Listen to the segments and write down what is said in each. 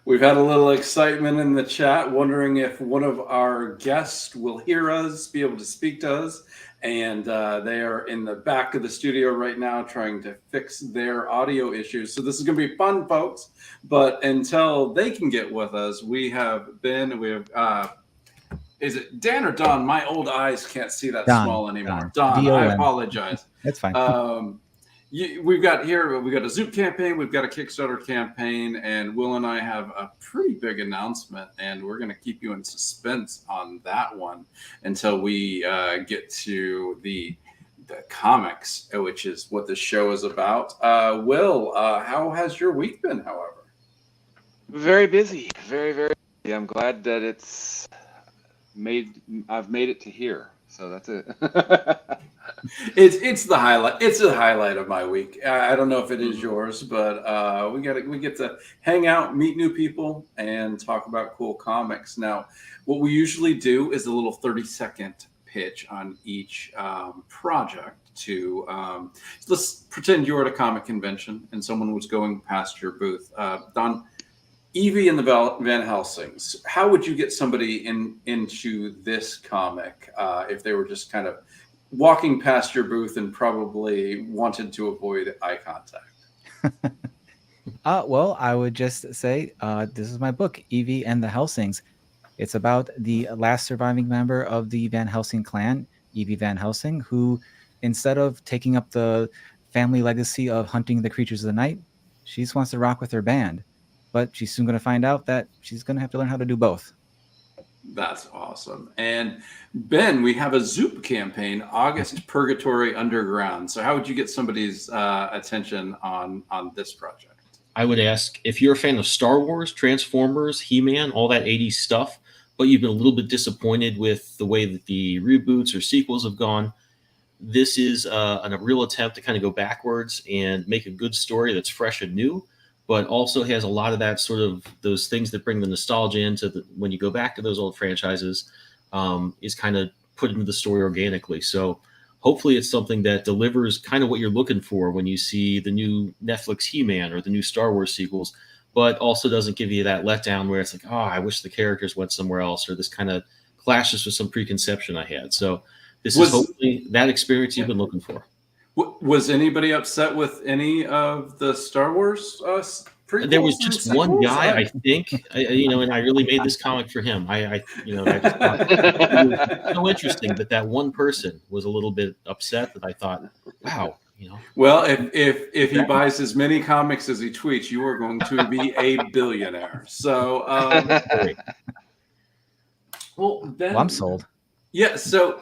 We've had a little excitement in the chat, wondering if one of our guests will hear us, be able to speak to us. And they are in the back of the studio right now trying to fix their audio issues. So this is going to be fun, folks. But until they can get with us, we have is it Dan or Don? My old eyes can't see that small anymore. Don, I apologize. That's fine. We've got a Zoop campaign, we've got a Kickstarter campaign, and Will and I have a pretty big announcement, and we're going to keep you in suspense on that one until we get to the comics, which is what this show is about. Will, how has your week been, however? Very busy, very, very busy. I'm glad that I've made it to here. So that's it. It's the highlight. It's the highlight of my week. I don't know if it is yours, but we get to hang out, meet new people, and talk about cool comics. Now, what we usually do is a little 30-second pitch on each project. Let's pretend you're at a comic convention and someone was going past your booth. Don, Evie and the Van Helsings. How would you get somebody into this comic if they were just kind of walking past your booth and probably wanted to avoid eye contact? Well, I would just say this is my book, Evie and the Helsings. It's about the last surviving member of the Van Helsing clan, Evie Van Helsing, who, instead of taking up the family legacy of hunting the creatures of the night, she just wants to rock with her band. But she's soon going to find out that she's going to have to learn how to do both. That's awesome. And Ben, we have a Zoop campaign, August Purgatory Underground. So how would you get somebody's attention on this project? I would ask if you're a fan of Star Wars, Transformers, He-Man, all that 80s stuff, but you've been a little bit disappointed with the way that the reboots or sequels have gone. This is a real attempt to kind of go backwards and make a good story that's fresh and new, but also has a lot of that sort of those things that bring the nostalgia into when you go back to those old franchises, is kind of put into the story organically. So hopefully it's something that delivers kind of what you're looking for when you see the new Netflix He-Man or the new Star Wars sequels, but also doesn't give you that letdown where it's like, oh, I wish the characters went somewhere else, or this kind of clashes with some preconception I had. So this is hopefully that experience you've been looking for. Was anybody upset with any of the Star Wars prequels? There was just one guy, I think, and I really made this comic for him. I just thought it was so interesting that one person was a little bit upset that I thought, wow, Well, if he buys as many comics as he tweets, you are going to be a billionaire. So, well, I'm sold. Yeah, so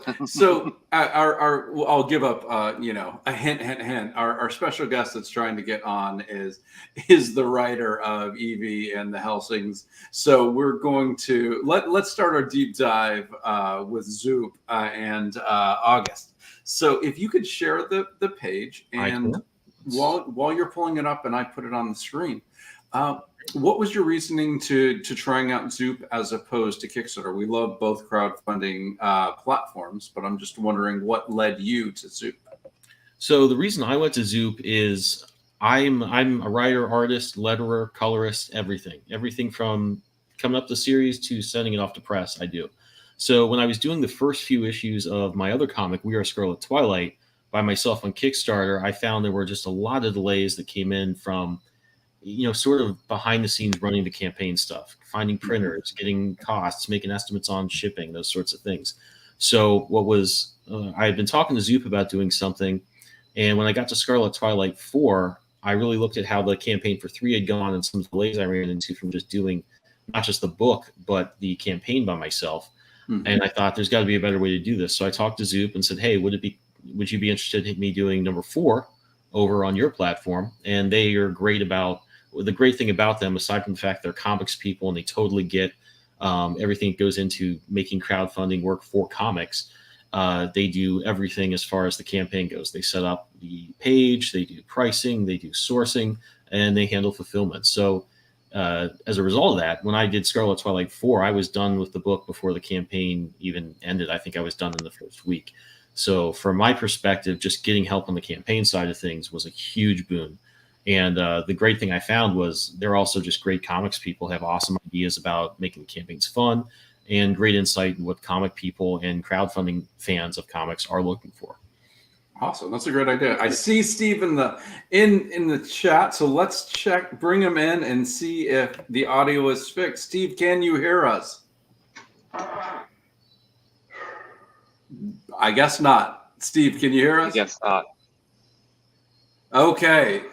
I'll give up a hint. Our special guest that's trying to get on is the writer of Evie and the Helsings. So we're going to let's start our deep dive with Zoop and August. So if you could share the page, and while you're pulling it up and I put it on the screen, what was your reasoning to trying out Zoop as opposed to Kickstarter? We love both crowdfunding platforms, but I'm just wondering what led you to Zoop. So the reason I went to Zoop is I'm a writer, artist, letterer, colorist, everything from coming up the series to sending it off to press. I do. So when I was doing the first few issues of my other comic, We Are Scarlet Twilight, by myself on Kickstarter, I found there were just a lot of delays that came in from sort of behind the scenes running the campaign stuff, finding printers, getting costs, making estimates on shipping, those sorts of things. So I had been talking to Zoop about doing something. And when I got to Scarlet Twilight 4, I really looked at how the campaign for 3 had gone and some delays I ran into from just doing not just the book, but the campaign by myself. Mm-hmm. And I thought there's got to be a better way to do this. So I talked to Zoop and said, hey, would you be interested in me doing number 4 over on your platform? And they are great about the great thing about them, aside from the fact they're comics people and they totally get everything that goes into making crowdfunding work for comics, they do everything as far as the campaign goes. They set up the page, they do pricing, they do sourcing, and they handle fulfillment. So as a result of that, when I did Scarlet Twilight 4, I was done with the book before the campaign even ended. I think I was done in the first week. So from my perspective, just getting help on the campaign side of things was a huge boon. And the great thing I found was they're also just great comics people, have awesome ideas about making campaigns fun and great insight in what comic people and crowdfunding fans of comics are looking for. Awesome. That's a great idea. I see Steve in the chat, so let's bring him in and see if the audio is fixed. Steve, can you hear us? I guess not. Steve, can you hear us? I guess not. Okay.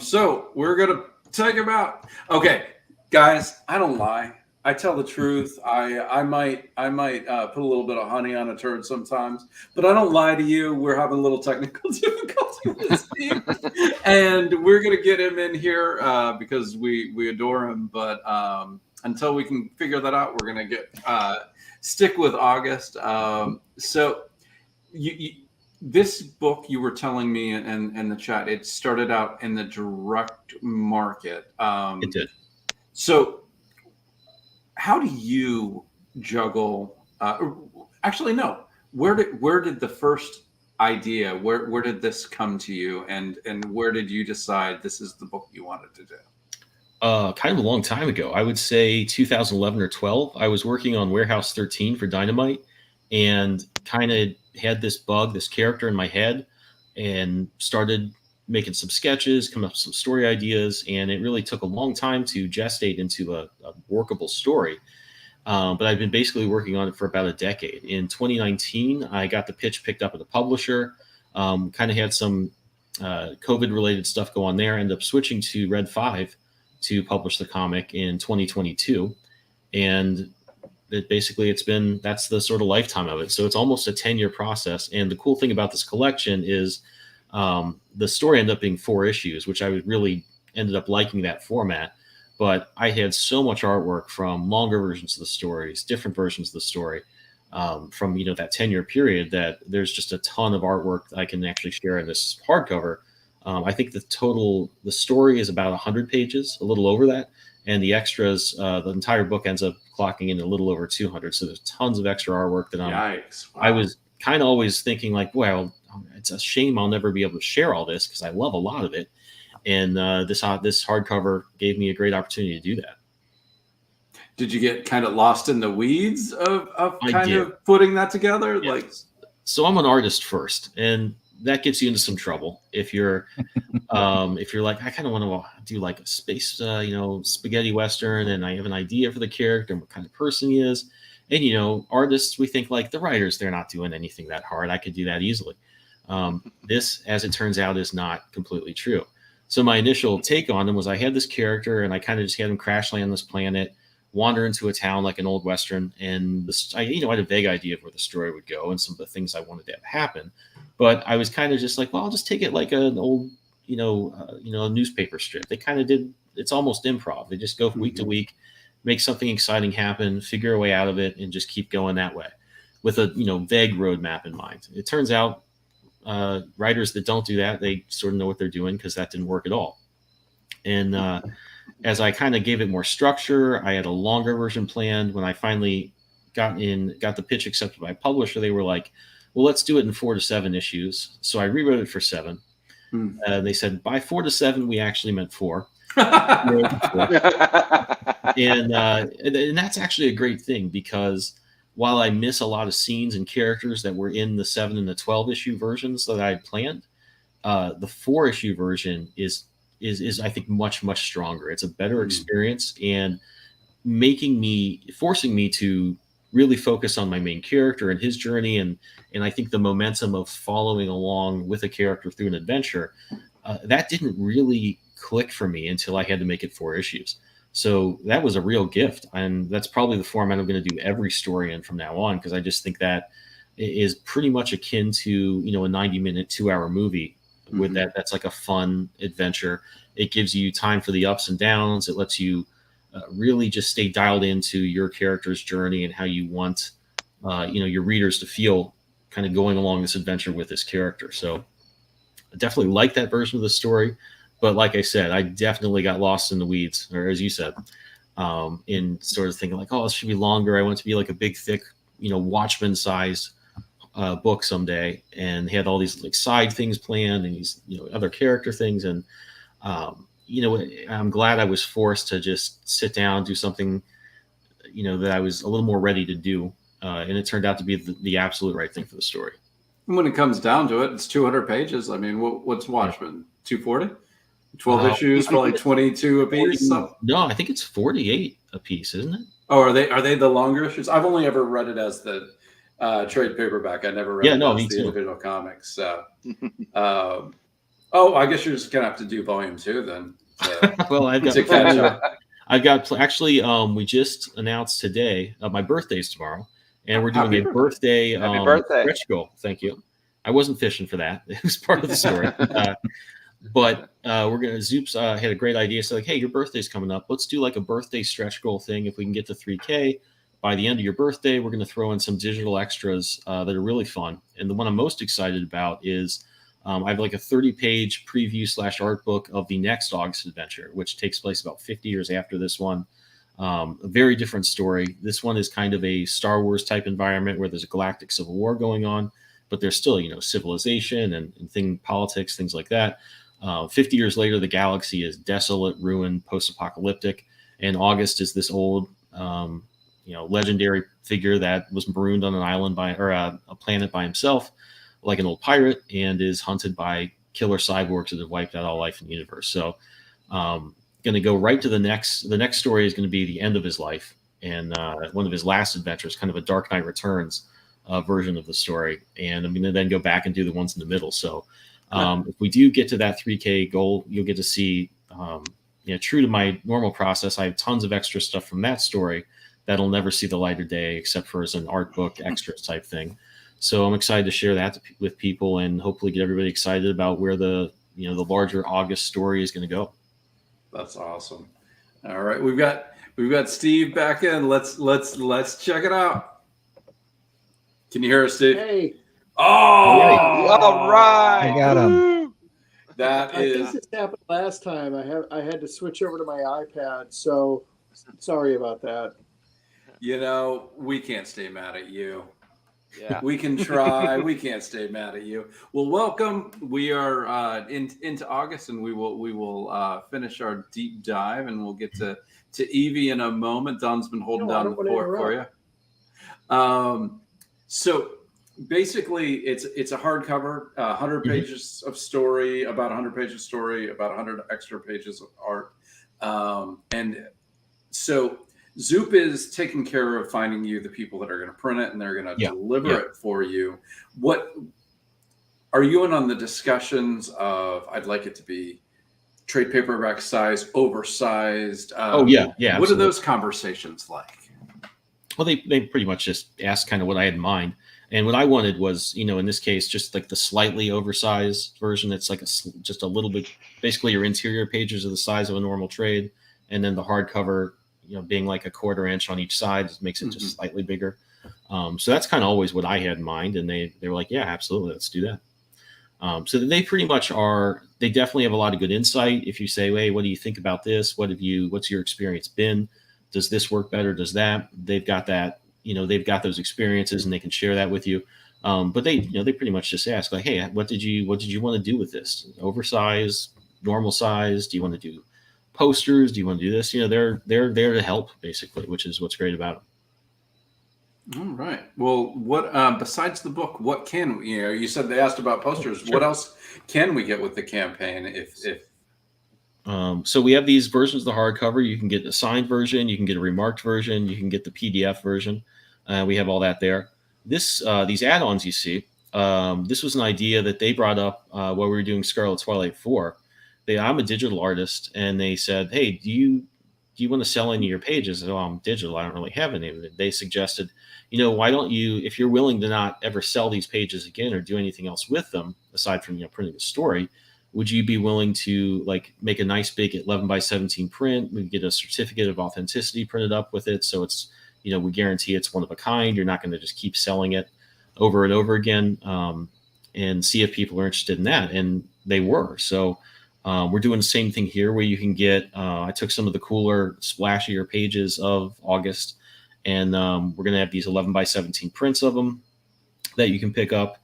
So we're gonna take him out. Okay, guys, I don't lie. I tell the truth. I might put a little bit of honey on a turd sometimes, but I don't lie to you. We're having a little technical difficulty with Steve, and we're gonna get him in here because we adore him. But until we can figure that out, we're gonna stick with August. So this book, you were telling me in the chat, it started out in the direct market. It did. So how do you juggle? Actually, no. Where did the first idea? Where did this come to you? And where did you decide this is the book you wanted to do? Kind of a long time ago. I would say 2011 or 12. I was working on Warehouse 13 for Dynamite, and kind of had this bug, this character in my head, and started making some sketches, coming up with some story ideas, and it really took a long time to gestate into a workable story. But I've been basically working on it for about a decade. In 2019, I got the pitch picked up at a publisher, kind of had some COVID-related stuff go on there, ended up switching to Red 5 to publish the comic in 2022. And that's the sort of lifetime of it. So it's almost a 10-year process. And the cool thing about this collection is the story ended up being 4 issues, which I really ended up liking that format. But I had so much artwork from longer versions of the stories, different versions of the story from that 10-year period, that there's just a ton of artwork that I can actually share in this hardcover. I think the story is about 100 pages, a little over that. And the extras, the entire book ends up clocking in a little over 200. So there's tons of extra artwork that Yikes. Wow. I was kind of always thinking like, well, it's a shame I'll never be able to share all this because I love a lot of it. And this hardcover gave me a great opportunity to do that. Did you get kind of lost in the weeds of kind of putting that together? Yeah. Like, so I'm an artist first, and that gets you into some trouble if you're like, I kind of want to do like a space spaghetti western, and I have an idea for the character and what kind of person he is. And artists, we think like the writers, they're not doing anything that hard. I could do that easily. This, as it turns out, is not completely true. So my initial take on him was I had this character, and I kind of just had him crash land this planet, wander into a town like an old western, and I had a vague idea of where the story would go and some of the things I wanted to have happen. But I was kind of just like, well, I'll just take it like an old, a newspaper strip. They kind of did. It's almost improv. They just go week to week, make something exciting happen, figure a way out of it, and just keep going that way with a vague roadmap in mind. It turns out writers that don't do that, they sort of know what they're doing, because that didn't work at all. And as I kind of gave it more structure, I had a longer version planned. When I finally got the pitch accepted by a publisher, they were like, well, let's do it in 4 to 7 issues. So I rewrote it for 7. They said by 4 to 7, we actually meant 4. And that's actually a great thing, because while I miss a lot of scenes and characters that were in the 7 and the 12 issue versions that I had planned, the 4 issue version is I think much stronger. It's a better experience, and forcing me to really focus on my main character and his journey, and I think the momentum of following along with a character through an adventure, that didn't really click for me until I had to make it 4 issues. So that was a real gift, and that's probably the format I'm going to do every story in from now on, because I just think that is pretty much akin to a 90-minute, 2-hour movie. With that's like a fun adventure. It gives you time for the ups and downs. It lets you really just stay dialed into your character's journey and how you want your readers to feel kind of going along this adventure with this character. So I definitely like that version of the story. But like I said, I definitely got lost in the weeds, or as you said, in sort of thinking like, oh, this should be longer. I want it to be like a big, thick, Watchmen size book someday, and had all these like side things planned and these other character things. And You know, I'm glad I was forced to just sit down, do something, you know, that I was a little more ready to do. And it turned out to be the absolute right thing for the story. When it comes down to it, it's 200 pages. I mean, what's Watchmen? 240? 12 issues, probably 22 a piece. So. No, I think it's 48 a piece, isn't it? Oh, are they the longer issues? I've only ever read it as the trade paperback. I never read it as the individual comics. So, I guess you're just gonna have to do volume 2 then. Well, I've got to catch up. Actually, we just announced today. My birthday's tomorrow, and we're doing a birthday stretch goal. Thank you. I wasn't fishing for that. It was part of the story. But we're gonna. Zoop's had a great idea. So like, hey, your birthday's coming up. Let's do like a birthday stretch goal thing. If we can get to 3K by the end of your birthday, we're gonna throw in some digital extras that are really fun. And the one I'm most excited about is I have like a 30-page preview / art book of the next August adventure, which takes place about 50 years after this one. A very different story. This one is kind of a Star Wars type environment where there's a galactic civil war going on, but there's still, you know, civilization and politics, things like that. 50 years later, the galaxy is desolate, ruined, post-apocalyptic, and August is this old, legendary figure that was marooned on an island a planet by himself, like an old pirate, and is hunted by killer cyborgs that have wiped out all life in the universe. So, going to go right to the next. The next story is going to be the end of his life and one of his last adventures, kind of a Dark Knight Returns version of the story. And I'm going to then go back and do the ones in the middle. So. If we do get to that 3K goal, you'll get to see, true to my normal process, I have tons of extra stuff from that story that'll never see the light of day except for as an art book extras type thing. So I'm excited to share that with people and hopefully get everybody excited about where the larger August story is going to go. That's awesome. All right, we've got Steve back in. Let's check it out. Can you hear us, Steve? Hey. Oh, all right! I got him. That I think this happened last time. I had to switch over to my iPad, so sorry about that. You know, we can't stay mad at you. Yeah, we can try. We can't stay mad at you. Well, welcome. We are into August, and we will finish our deep dive, and we'll get to Evie in a moment. Don's been holding down the fort for you. So. Basically, it's a hardcover, 100 pages of story, about 100 pages of story, about 100 extra pages of art. And so Zoop is taking care of finding you the people that are going to print it and they're going to deliver it for you. What are you in on the discussions of, I'd like it to be trade paperback size, oversized? Yeah. What Absolutely. are those conversations like? Well, they pretty much just asked kind of what I had in mind. And what I wanted was, in this case, just like the slightly oversized version. It's like just a little bit, basically your interior pages are the size of a normal trade. And then the hardcover, being like a 1/4 inch on each side makes it just slightly bigger. So that's kind of always what I had in mind. And they were like, yeah, absolutely. Let's do that. So they pretty much they definitely have a lot of good insight. If you say, hey, what do you think about this? What's your experience been? Does this work better? Does that? They've got that. They've got those experiences and they can share that with you. But they pretty much just ask like, hey, what did you want to do with this? Oversized, normal size? Do you want to do posters? Do you want to do this? They're there to help basically, which is what's great about them. All right. Well, what besides the book, what can you said they asked about posters. Sure. What else can we get with the campaign if so we have these versions of the hardcover. You can get a signed version, you can get a remarked version, you can get the PDF version. We have all that there. These add-ons you see, this was an idea that they brought up while we were doing Scarlet Twilight 4. I'm a digital artist, and they said, hey, do you want to sell any of your pages? I said, oh, I'm digital. I don't really have any of it. They suggested, why don't you, if you're willing to not ever sell these pages again or do anything else with them, aside from printing the story, would you be willing to make a nice big 11x17 print? We get a certificate of authenticity printed up with it. So it's, we guarantee it's one of a kind. You're not going to just keep selling it over and over again, and see if people are interested in that. And they were. So we're doing the same thing here where you can get, I took some of the cooler, splashier pages of August, and we're going to have these 11x17 prints of them that you can pick up.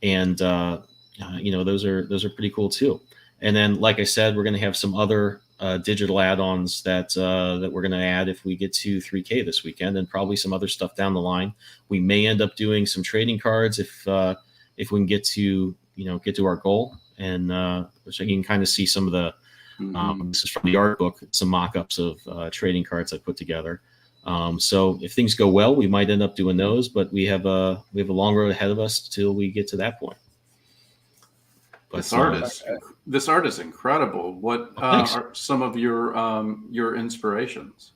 And, those are pretty cool too. And then, like I said, we're going to have some other digital add-ons that we're going to add if we get to 3K this weekend, and probably some other stuff down the line. We may end up doing some trading cards if we can get to our goal, and which I can kind of see some of the. This is from the art book, some mock-ups of trading cards I put together. So if things go well, we might end up doing those, but we have a long road ahead of us till we get to that point. But, this art is incredible. What are some of your inspirations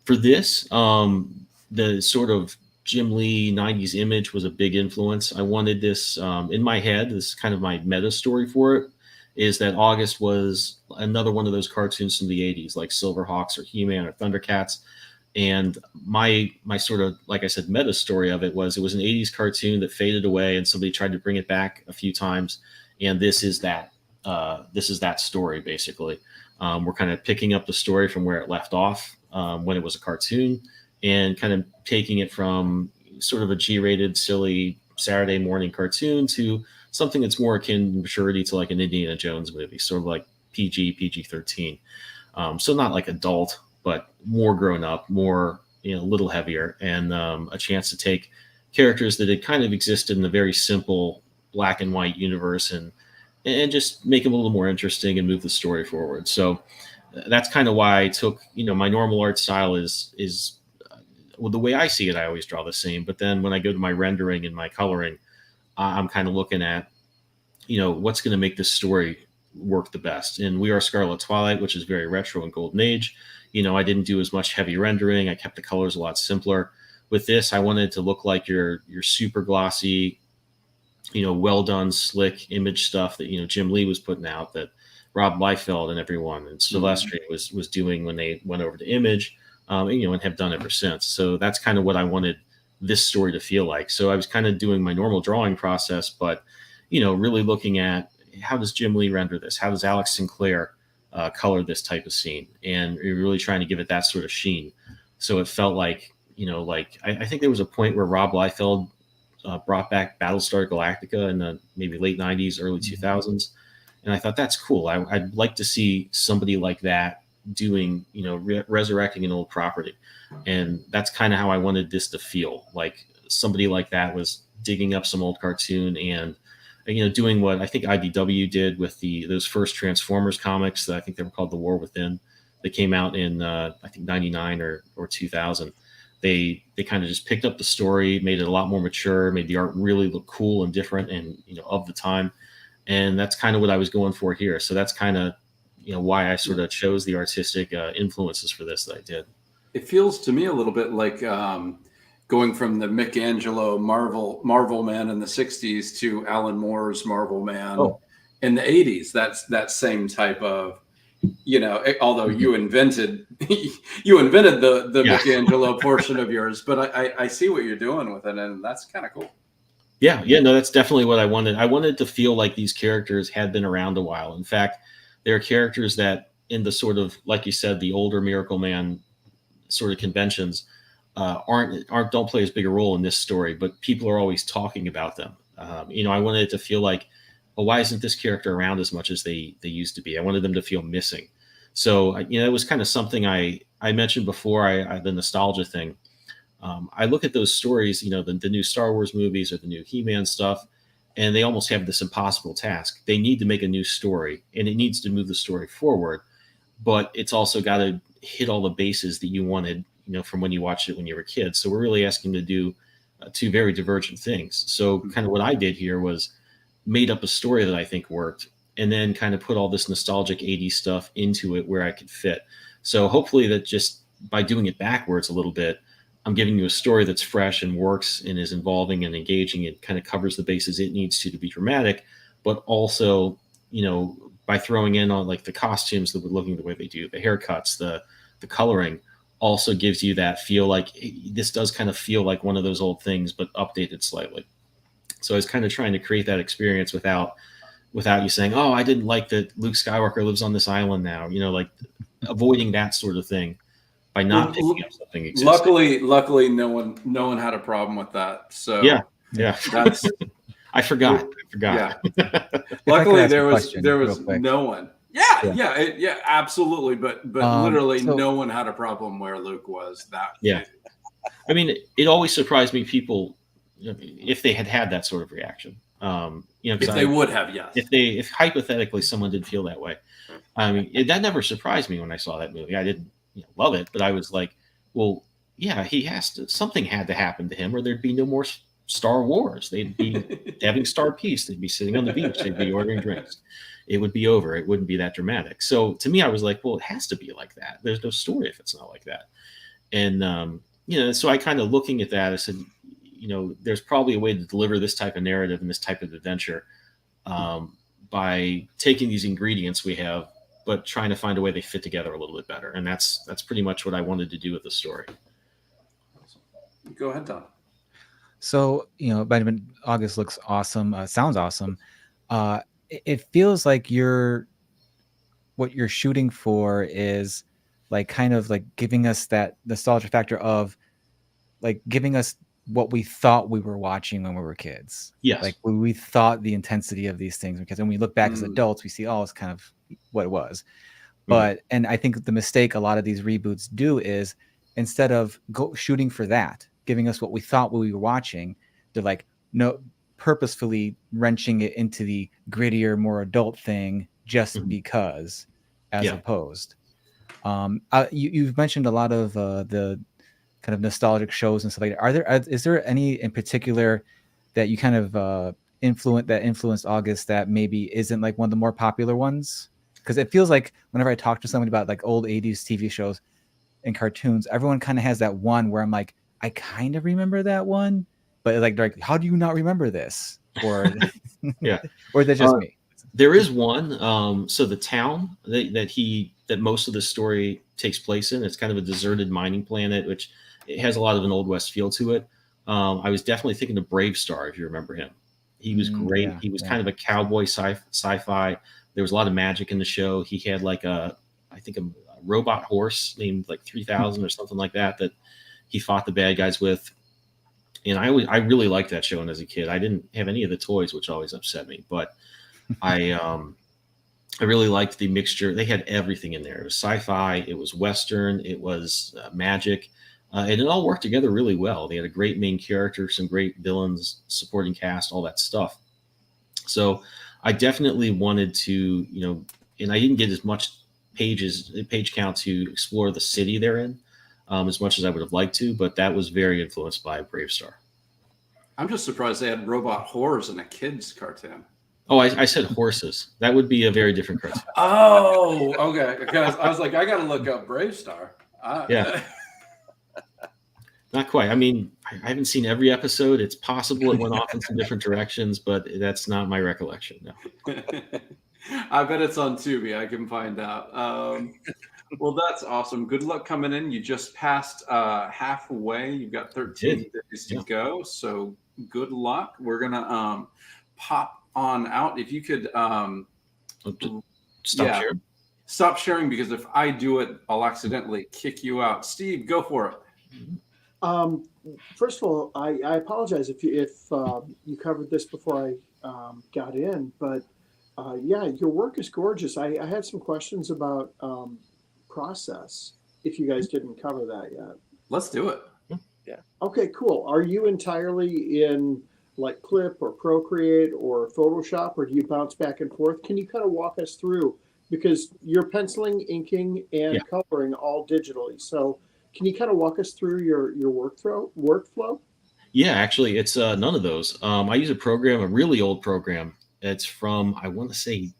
for this? The sort of Jim Lee 90s image was a big influence. I wanted this in my head. This is kind of my meta story for it. Is that August was another one of those cartoons from the 80s, like Silverhawks or He-Man or Thundercats. And my sort of, like I said, meta story of it was an 80s cartoon that faded away and somebody tried to bring it back a few times. And this is that story, basically. We're kind of picking up the story from where it left off when it was a cartoon, and kind of taking it from sort of a G-rated, silly Saturday morning cartoon to something that's more akin in maturity to like an Indiana Jones movie, sort of like PG-13. So not like adult, but more grown up, more, a little heavier, and a chance to take characters that had kind of existed in a very simple black and white universe and just make them a little more interesting and move the story forward. So that's kind of why I took, my normal art style is well, the way I see it, I always draw the same. But then when I go to my rendering and my coloring, I'm kind of looking at, what's going to make this story work the best. And We Are Scarlet Twilight, which is very retro and golden age. I didn't do as much heavy rendering. I kept the colors a lot simpler. With this, I wanted it to look like your super glossy, well done, slick image stuff that, Jim Lee was putting out, that Rob Liefeld and everyone and Silvestri was doing when they went over to Image, and have done ever since. So that's kind of what I wanted this story to feel like. So I was kind of doing my normal drawing process, but, really looking at how does Jim Lee render this? How does Alex Sinclair color this type of scene? And you're really trying to give it that sort of sheen. So it felt like, I think there was a point where Rob Liefeld brought back Battlestar Galactica in the maybe late 90s, early 2000s. And I thought, that's cool. I'd like to see somebody like that doing, resurrecting an old property. And that's kind of how I wanted this to feel. Like somebody like that was digging up some old cartoon and, doing what I think IDW did with those first Transformers comics that I think they were called The War Within, that came out in, I think 99 or 2000. They kind of just picked up the story, made it a lot more mature, made the art really look cool and different and, of the time. And that's kind of what I was going for here. So that's kind of, why I sort of chose the artistic influences for this that I did. It feels to me a little bit like going from the Michelangelo Marvel Man in the 60s to Alan Moore's Marvel Man in the 80s. That's that same type of, although you invented the Michelangelo portion of yours, but I see what you're doing with it, and that's kind of cool. Yeah, no, that's definitely what I wanted. I wanted to feel like these characters had been around a while. In fact, there are characters that in the sort of, like you said, the older Miracle Man sort of conventions don't play as big a role in this story, but people are always talking about them. I wanted it to feel like, well, why isn't this character around as much as they used to be? I wanted them to feel missing. So, it was kind of something I mentioned before, the nostalgia thing. I look at those stories, the new Star Wars movies or the new He-Man stuff, and they almost have this impossible task. They need to make a new story, and it needs to move the story forward, but it's also got to hit all the bases that you wanted, from when you watched it when you were a kid. So we're really asking them to do two very divergent things. So kind of what I did here was made up a story that I think worked, and then kind of put all this nostalgic 80s stuff into it where I could fit. So hopefully that just by doing it backwards a little bit, I'm giving you a story that's fresh and works and is involving and engaging. It kind of covers the bases it needs to be dramatic, but also, by throwing in on like the costumes that we're looking the way they do, the haircuts, the coloring, also gives you that feel like this does kind of feel like one of those old things, but updated slightly. So I was kind of trying to create that experience without you saying, oh, I didn't like that Luke Skywalker lives on this island now, like avoiding that sort of thing by not picking up something existing. Luckily, no one had a problem with that. So yeah, I forgot. Yeah. If I could Luckily, ask a there was question there real was quick. no one. Yeah, absolutely. But literally, so- no one had a problem where Luke was. That Yeah. I mean, it always surprised me people if they had that sort of reaction. if they would have, yes. if hypothetically someone did feel that way, I mean, that never surprised me when I saw that movie. I didn't love it, but I was like, well, yeah, something had to happen to him, or there'd be no more Star Wars. They'd be having Star Peace. They'd be sitting on the beach. They'd be ordering drinks. It would be over. It wouldn't be that dramatic. So to me, I was like, well, it has to be like that. There's no story if it's not like that. And so I kind of looking at that, I said, there's probably a way to deliver this type of narrative and this type of adventure by taking these ingredients we have, but trying to find a way they fit together a little bit better. And that's pretty much what I wanted to do with the story. Go ahead, Don. So, Benjamin, August looks awesome. Sounds awesome. It feels like what you're shooting for is like kind of like giving us that nostalgia factor of like giving us what we thought we were watching when we were kids. Yes. Like we thought the intensity of these things, because when we look back as adults, we see, oh, it's kind of what it was. But, and I think the mistake a lot of these reboots do is instead of shooting for that, giving us what we thought we were watching, they're like, no, purposefully wrenching it into the grittier, more adult thing just because, as opposed. You've mentioned a lot of the kind of nostalgic shows and stuff like that. Is there any in particular that you kind of influenced August that maybe isn't like one of the more popular ones? Because it feels like whenever I talk to somebody about like old 80s TV shows and cartoons, everyone kind of has that one where I'm like, I kind of remember that one, but like how do you not remember this? Or or is that just me? There is one. So the town that most of the story takes place in, it's kind of a deserted mining planet, which it has a lot of an Old West feel to it. I was definitely thinking of Brave Star, if you remember him. He was great. He was kind of a cowboy sci-fi. There was a lot of magic in the show. He had like I think a robot horse named like 3000 or something like that he fought the bad guys with. And I really liked that show. And as a kid, I didn't have any of the toys, which always upset me, but I really liked the mixture. They had everything in there. It was sci-fi, it was Western, it was magic, and it all worked together really well. They had a great main character, some great villains, supporting cast, all that stuff. So I definitely wanted to, and I didn't get as much page count to explore the city they're in as much as I would have liked to, but that was very influenced by Brave Star. I'm just surprised they had robot whores in a kid's cartoon. Oh, I said horses. That would be a very different cartoon. Oh, okay. Because I was like, I got to look up Brave Star. Yeah. Not quite. I mean, I haven't seen every episode. It's possible it went off in some different directions, but that's not my recollection. No. I bet it's on Tubi. I can find out. Well, that's awesome. Good luck coming in. You just passed halfway. You've got 13 days to go. So good luck. We're going to pop on out. If you could stop sharing, because if I do it, I'll accidentally kick you out. Steve, go for it. First of all, I apologize if you covered this before I got in, but your work is gorgeous. I had some questions about process, if you guys didn't cover that yet. Let's do it. Yeah. Okay, cool. Are you entirely in like Clip or Procreate or Photoshop, or do you bounce back and forth? Can you kind of walk us through, because you're penciling, inking, and coloring all digitally. So can you kind of walk us through your workflow? Yeah, actually, it's none of those. I use a really old program. It's from, I want to say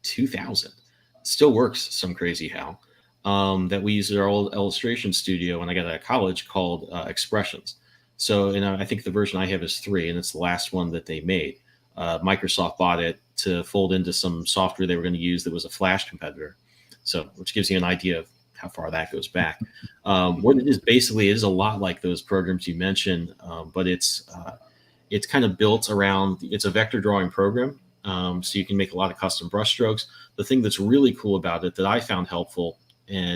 2000. It still works some crazy how. That we use at our old illustration studio when I got out of college, called Expressions. So, and I think the version I have is 3, and it's the last one that they made. Microsoft bought it to fold into some software they were going to use that was a Flash competitor. So, which gives you an idea of how far that goes back. What it is basically is a lot like those programs you mentioned, but it's kind of built around. It's a vector drawing program, so you can make a lot of custom brush strokes. The thing that's really cool about it that I found helpful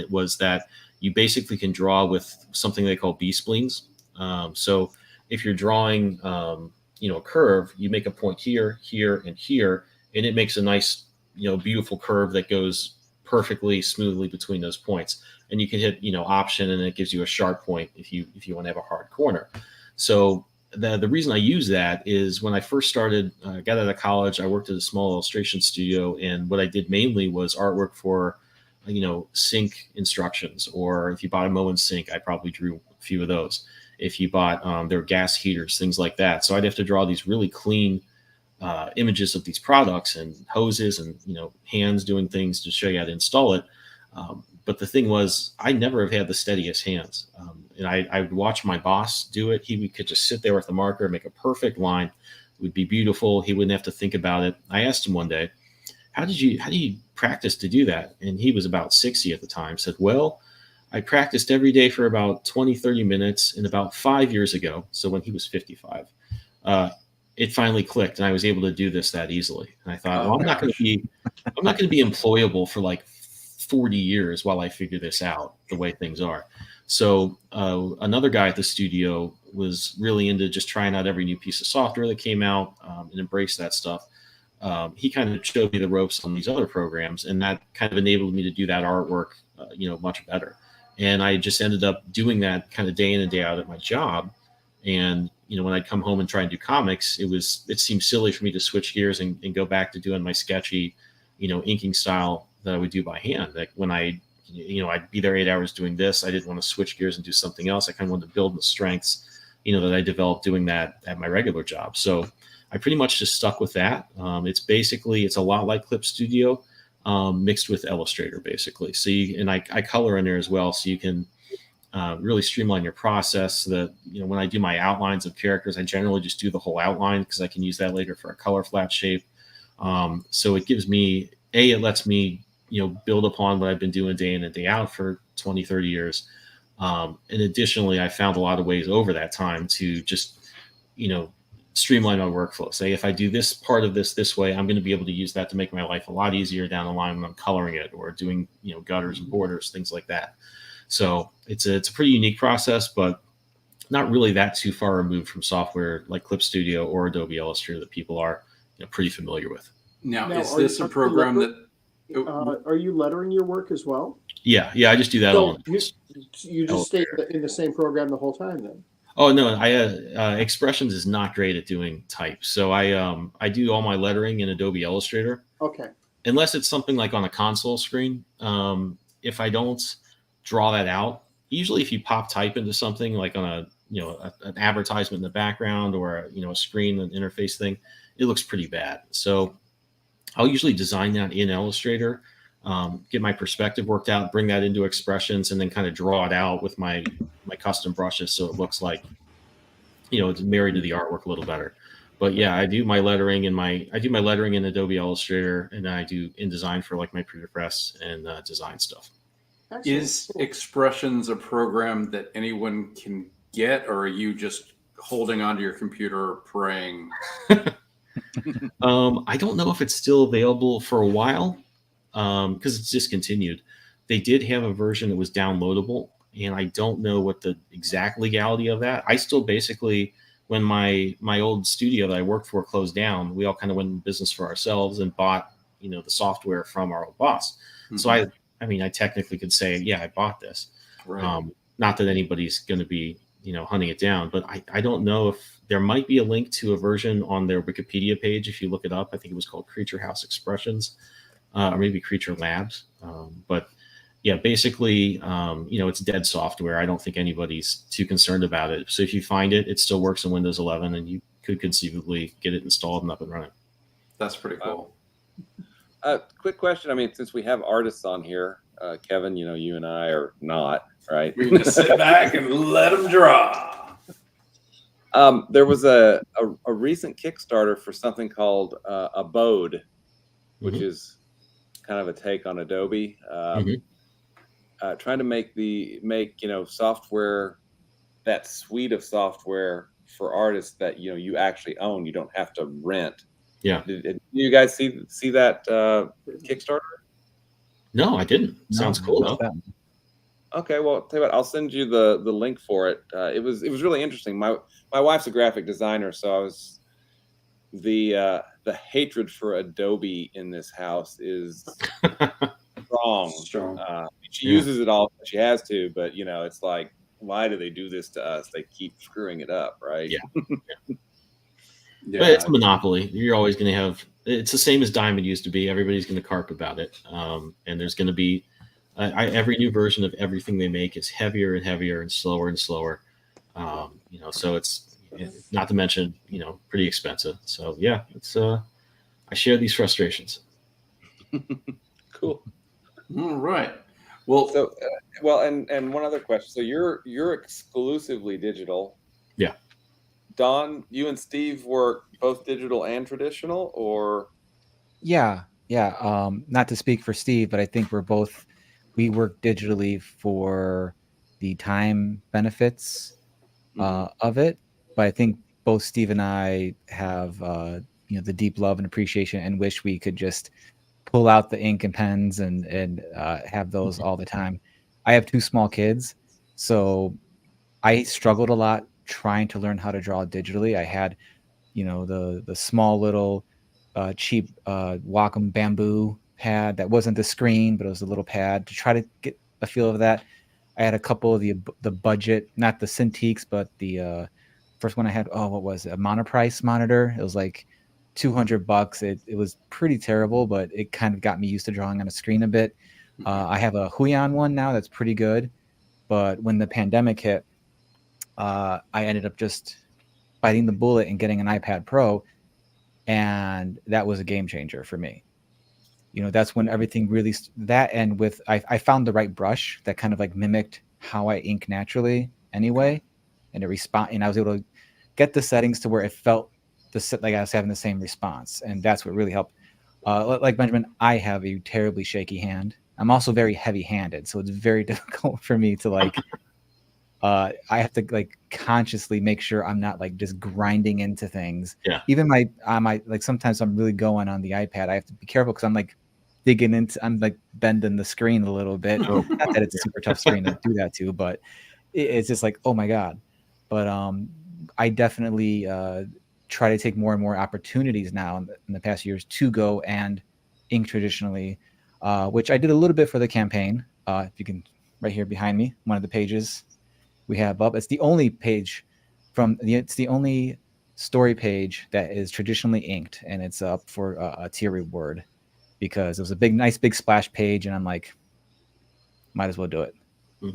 was that you basically can draw with something they call B-spleens. So if you're drawing, a curve, you make a point here, here, and here, and it makes a nice, beautiful curve that goes perfectly smoothly between those points. And you can hit, option, and it gives you a sharp point if you want to have a hard corner. So the reason I use that is when I first started, got out of college, I worked at a small illustration studio, and what I did mainly was artwork for, sink instructions, or if you bought a Moen sink, I probably drew a few of those. If you bought their gas heaters, things like that. So I'd have to draw these really clean images of these products and hoses and, hands doing things to show you how to install it. But the thing was, I never have had the steadiest hands. And I would watch my boss do it. He could just sit there with the marker, make a perfect line. It would be beautiful. He wouldn't have to think about it. I asked him one day, how do you practice to do that? And he was about 60 at the time, said, well, I practiced every day for about 20, 30 minutes. And about 5 years ago, so when he was 55, it finally clicked, and I was able to do this that easily. And I thought, I'm not going to be employable for like 40 years while I figure this out the way things are. So another guy at the studio was really into just trying out every new piece of software that came out, and embraced that stuff. He kind of showed me the ropes on these other programs, and that kind of enabled me to do that artwork, much better. And I just ended up doing that kind of day in and day out at my job. And, when I'd come home and try and do comics, it seemed silly for me to switch gears and go back to doing my sketchy, inking style that I would do by hand. Like when I'd be there 8 hours doing this, I didn't want to switch gears and do something else. I kind of wanted to build the strengths, that I developed doing that at my regular job. So I pretty much just stuck with that. It's a lot like Clip Studio, mixed with Illustrator, basically. So I color in there as well, so you can really streamline your process. So that when I do my outlines of characters, I generally just do the whole outline because I can use that later for a color flat shape. So it gives me it lets me build upon what I've been doing day in and day out for 20, 30 years. And additionally, I found a lot of ways over that time to just streamline my workflow. Say if I do this part of this way, I'm going to be able to use that to make my life a lot easier down the line when I'm coloring it or doing gutters and borders, things like that. So it's a pretty unique process, but not really that too far removed from software like Clip Studio or Adobe Illustrator that people are pretty familiar with. Now is this a program that are you lettering your work as well? Yeah, I just do that all. You just stay in the same program the whole time then? Oh no, Expressions is not great at doing type, so I do all my lettering in Adobe Illustrator. Okay. Unless it's something like on a console screen. If I don't draw that out, usually if you pop type into something like on an advertisement in the background or a screen, an interface thing, it looks pretty bad. So I'll usually design that in Illustrator, get my perspective worked out, bring that into Expressions, and then kind of draw it out with my custom brushes so it looks like it's married to the artwork a little better. But yeah, I do my lettering in Adobe Illustrator, and I do InDesign for like my Press and design stuff. Excellent. is Expressions a program that anyone can get, or are you just holding onto your computer praying? I don't know if it's still available for a while because it's discontinued. They did have a version that was downloadable, and I don't know what the exact legality of that. I still basically, when my old studio that I worked for closed down, we all kind of went in business for ourselves and bought the software from our old boss. Mm-hmm. So I technically could say, yeah, I bought this. Right. Not that anybody's going to be hunting it down, but I don't know if there might be a link to a version on their Wikipedia page. If you look it up, I think it was called Creature House Expressions, or maybe Creature Labs. But yeah, basically, it's dead software. I don't think anybody's too concerned about it. So if you find it, it still works in Windows 11, and you could conceivably get it installed and up and running. That's pretty cool. Quick question. I mean, since we have artists on here, Kevin, you and I are not, right? We can just sit back and let them draw. There was a recent Kickstarter for something called Abode, which is kind of a take on Adobe, trying to make software, that suite of software for artists that you actually own. You don't have to rent. Yeah. Did you guys see that Kickstarter? No, I didn't. Sounds cool though. Okay, well, tell you what, I'll send you the link for it. It was really interesting. My wife's a graphic designer, so I was the hatred for Adobe in this house is strong. Strong. She Yeah. uses it all she has to, but it's like, why do they do this to us? They keep screwing it up, right? Yeah. Yeah. But it's a monopoly. You're always going to have. It's the same as Diamond used to be. Everybody's going to carp about it, and there's going to be every new version of everything they make is heavier and heavier and slower and slower. So it's not to mention pretty expensive. So yeah, it's I share these frustrations. Cool. All right. Well, So, and one other question. So you're exclusively digital. Yeah. Don, you and Steve work both digital and traditional, or? Yeah. Not to speak for Steve, but I think we work digitally for the time benefits of it. But I think both Steve and I have the deep love and appreciation and wish we could just pull out the ink and pens and have those all the time. I have 2 small kids, so I struggled a lot trying to learn how to draw digitally. I had, the small little cheap Wacom bamboo pad that wasn't the screen, but it was a little pad to try to get a feel of that. I had a couple of the budget, not the Cintiqs, but the first one I had. Oh, what was it? A Monoprice monitor. It was like $200. It was pretty terrible, but it kind of got me used to drawing on a screen a bit. I have a Huion one now that's pretty good, but when the pandemic hit, I ended up just biting the bullet and getting an iPad Pro, and that was a game changer for me. That's when everything really and with I found the right brush that kind of like mimicked how I ink naturally anyway, and I was able to get the settings to where it felt like I was having the same response, and that's what really helped. Like Benjamin, I have a terribly shaky hand. I'm also very heavy-handed, so it's very difficult for me to like. I have to like consciously make sure I'm not like just grinding into things. Yeah. Even like sometimes I'm really going on the iPad. I have to be careful because I'm like I'm like bending the screen a little bit. Not that it's a super tough screen to do that to, but it's just like, oh my God. But I definitely try to take more and more opportunities now in the past years to go and ink traditionally, which I did a little bit for the campaign. If you can, right here behind me, one of the pages we have up. It's the only page it's the only story page that is traditionally inked, and it's up for a tier reward because it was a nice big splash page, and I'm like, might as well do it.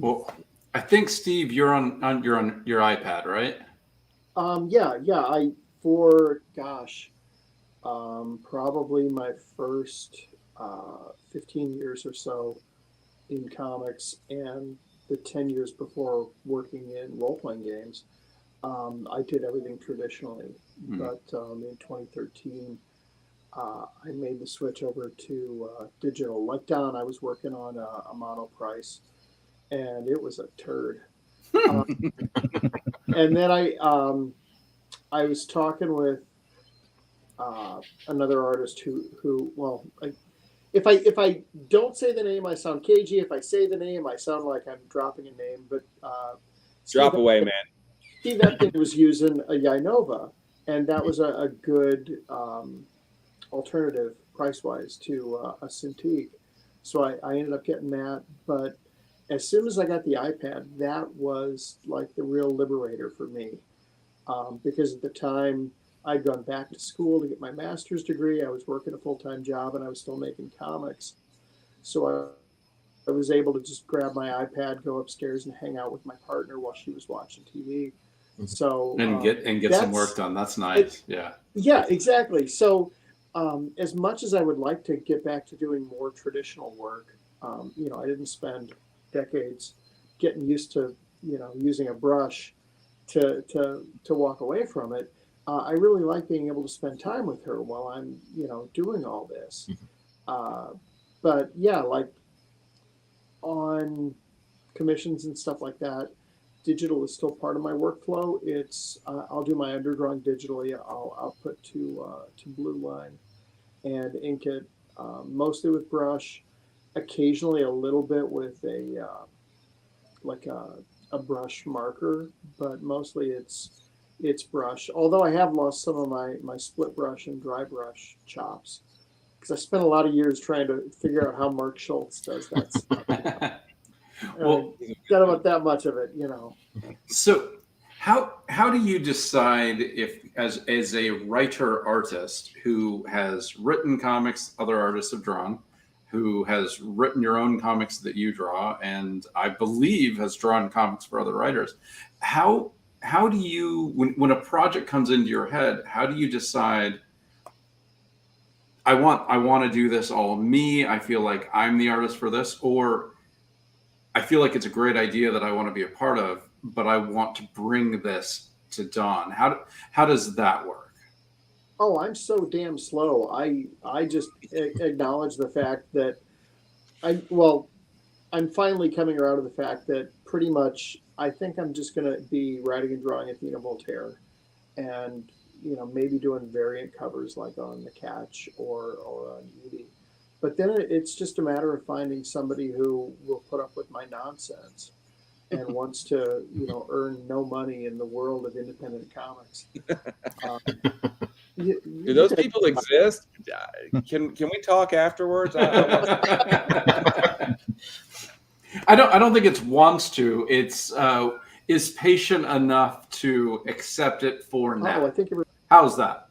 Well, I think Steve, you're on your iPad, right? Yeah. Probably my first 15 years or so in comics and the 10 years before working in role-playing games, I did everything traditionally. But in 2013, I made the switch over to digital. Like Don, I was working on a Monoprice, and it was a turd. And then I was talking with another artist who if I don't say the name, I sound cagey. If I say the name, I sound like I'm dropping a name. But Drop away, man. Steve Epting was using a Yanova, and that was a good alternative price-wise to a Cintiq. So I ended up getting that. But as soon as I got the iPad, that was like the real liberator for me. Because at the time, I'd gone back to school to get my master's degree. I was working a full-time job, and I was still making comics. So I was able to just grab my iPad, go upstairs, and hang out with my partner while she was watching TV. So and get some work done. That's nice. Yeah, exactly. So as much as I would like to get back to doing more traditional work, I didn't spend decades getting used to using a brush to walk away from it. I really like being able to spend time with her while I'm doing all this. But yeah, like on commissions and stuff like that, digital is still part of my workflow. It's I'll do my underdrawing digitally. I'll output to Blue Line and ink it mostly with brush, occasionally a little bit with a brush marker, but mostly it's its brush. Although I have lost some of my split brush and dry brush chops because I spent a lot of years trying to figure out how Mark Schultz does that stuff. Well, Got about that much of it, you know. so how do you decide if as a writer artist who has written comics other artists have drawn, who has written your own comics that you draw, and I believe has drawn comics for other writers, how do you when a project comes into your head, how do you decide I want to do this all me, I feel like I'm the artist for this, or I feel like it's a great idea that I want to be a part of, but I want to bring this to Don. How does that work? Oh, I'm so damn slow. I just acknowledge the fact that I'm finally coming around to the fact that pretty much I think I'm just going to be writing and drawing Athena Voltaire, and maybe doing variant covers like on The Catch or on Edie. But then it's just a matter of finding somebody who will put up with my nonsense and wants to, earn no money in the world of independent comics. Do those people exist? Can we talk afterwards? I don't think it's wants to. It's is patient enough to accept it for now. I think How's that?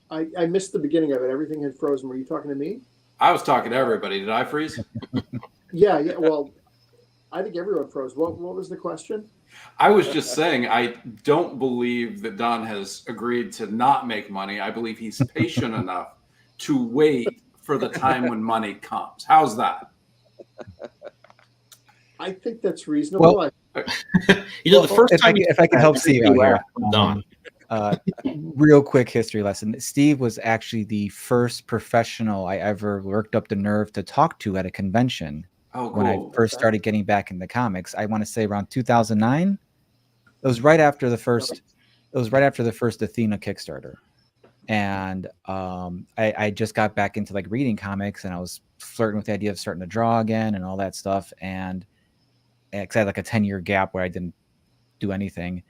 I missed the beginning of it. Everything had frozen. Were you talking to me? I was talking to everybody. Did I freeze? Yeah. Well, I think everyone froze. What was the question? I was just saying I don't believe that Don has agreed to not make money. I believe he's patient enough to wait for the time when money comes. How's that? I think that's reasonable. Well, the first if time if I can help Steve out here, Don. real quick history lesson. Steve was actually the first professional I ever worked up the nerve to talk to at a convention. Oh, cool. When I first started getting back into comics, I want to say around 2009. It was right after the first. It was right after the first Athena Kickstarter, and I just got back into like reading comics, and I was flirting with the idea of starting to draw again and all that stuff. And because I had like a 10-year gap where I didn't do anything.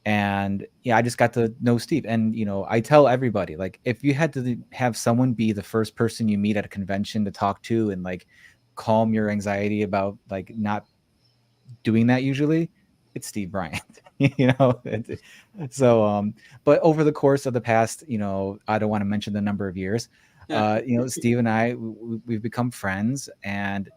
And yeah, I just got to know Steve. And, I tell everybody, like, if you had to have someone be the first person you meet at a convention to talk to and like calm your anxiety about like not doing that, usually it's Steve Bryant, So, but over the course of the past, I don't want to mention the number of years, Steve and I, we've become friends, and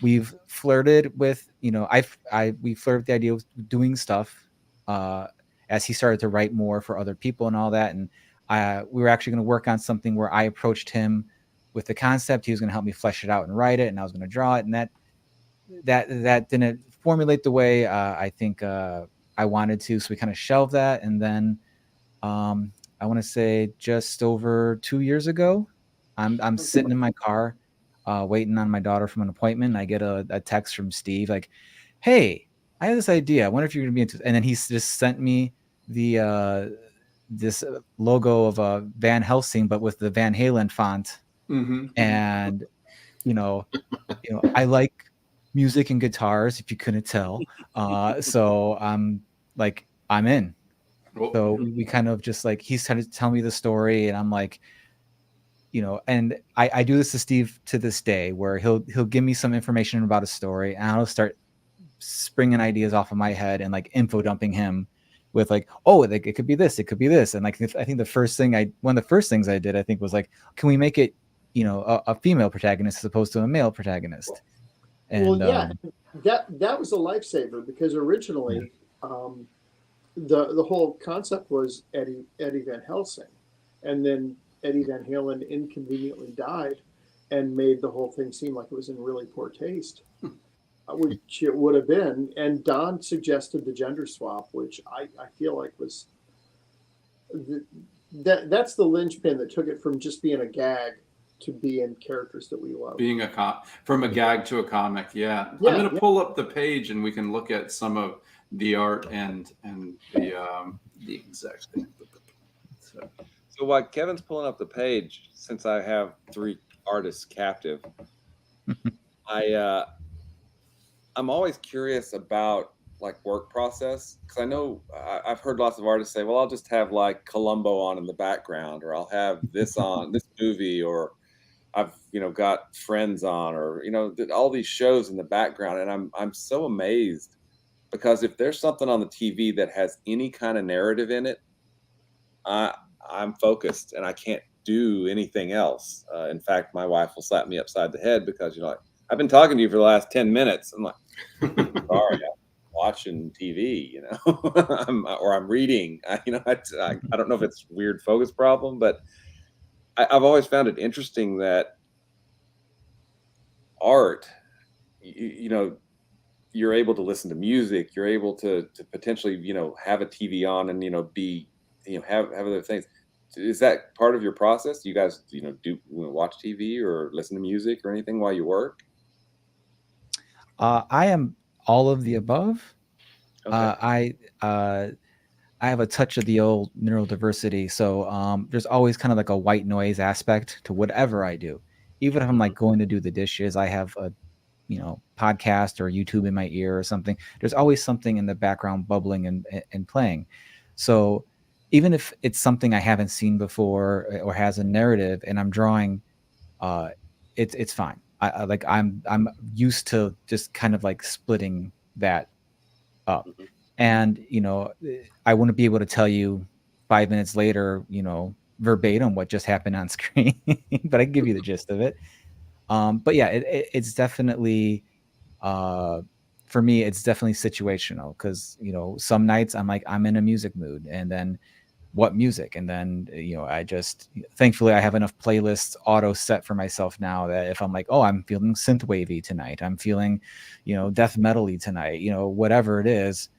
we've flirted with, we flirted with the idea of doing stuff, as he started to write more for other people and all that. And we were actually going to work on something where I approached him with the concept. He was going to help me flesh it out and write it, and I was going to draw it. And that didn't formulate the way I think I wanted to. So we kind of shelved that. And then I want to say just over 2 years ago, I'm sitting in my car waiting on my daughter from an appointment. And I get a text from Steve like, "Hey, I have this idea. I wonder if you're going to be interested." And then he just sent me the this logo of Van Helsing, but with the Van Halen font. Mm-hmm. And I like music and guitars, if you couldn't tell. So I'm in. So we kind of just like, he's trying to tell me the story, and I'm like, and I do this to Steve to this day, where he'll give me some information about a story, and I'll start springing ideas off of my head and like info dumping him with like, oh, like, it could be this, it could be this. And like, I think one of the first things I did, I think, was like, can we make it, a female protagonist as opposed to a male protagonist? And that was a lifesaver, because originally the whole concept was Eddie Van Helsing, and then Eddie Van Halen inconveniently died and made the whole thing seem like it was in really poor taste, which it would have been. And Don suggested the gender swap, which I feel like was that's the linchpin that took it from just being a gag to being characters that we love. Being from a gag to a comic, yeah. I'm going to pull up the page, and we can look at some of the art and the exact thing. So while Kevin's pulling up the page, since I have 3 artists captive, I'm always curious about like work process? Because I know I've heard lots of artists say, "Well, I'll just have like Columbo on in the background, or I'll have this on this movie, or I've got Friends on, or all these shows in the background." And I'm so amazed because if there's something on the TV that has any kind of narrative in it, I I'm focused and I can't do anything else. In fact, my wife will slap me upside the head because like, I've been talking to you for the last 10 minutes. I'm like, sorry, I'm watching TV, or I'm reading. I don't know if it's a weird focus problem, but I've always found it interesting that art, you're able to listen to music, you're able to potentially, have a TV on and, be, have other things. Is that part of your process? Do you guys, watch TV or listen to music or anything while you work? I am all of the above. Okay. I have a touch of the old neurodiversity, so there's always kind of like a white noise aspect to whatever I do. Even if I'm like going to do the dishes, I have a podcast or YouTube in my ear or something. There's always something in the background bubbling and playing. So even if it's something I haven't seen before or has a narrative and I'm drawing, it's fine. I'm used to just kind of like splitting that up. Mhm. And I wouldn't be able to tell you 5 minutes later, verbatim what just happened on screen, but I can give you the gist of it. But yeah, it's definitely for me, it's definitely situational because some nights I'm in a music mood, and then what music, and then I just thankfully I have enough playlists auto set for myself now that if I'm like, oh, I'm feeling synth wavy tonight, I'm feeling death metal-y tonight, whatever it is,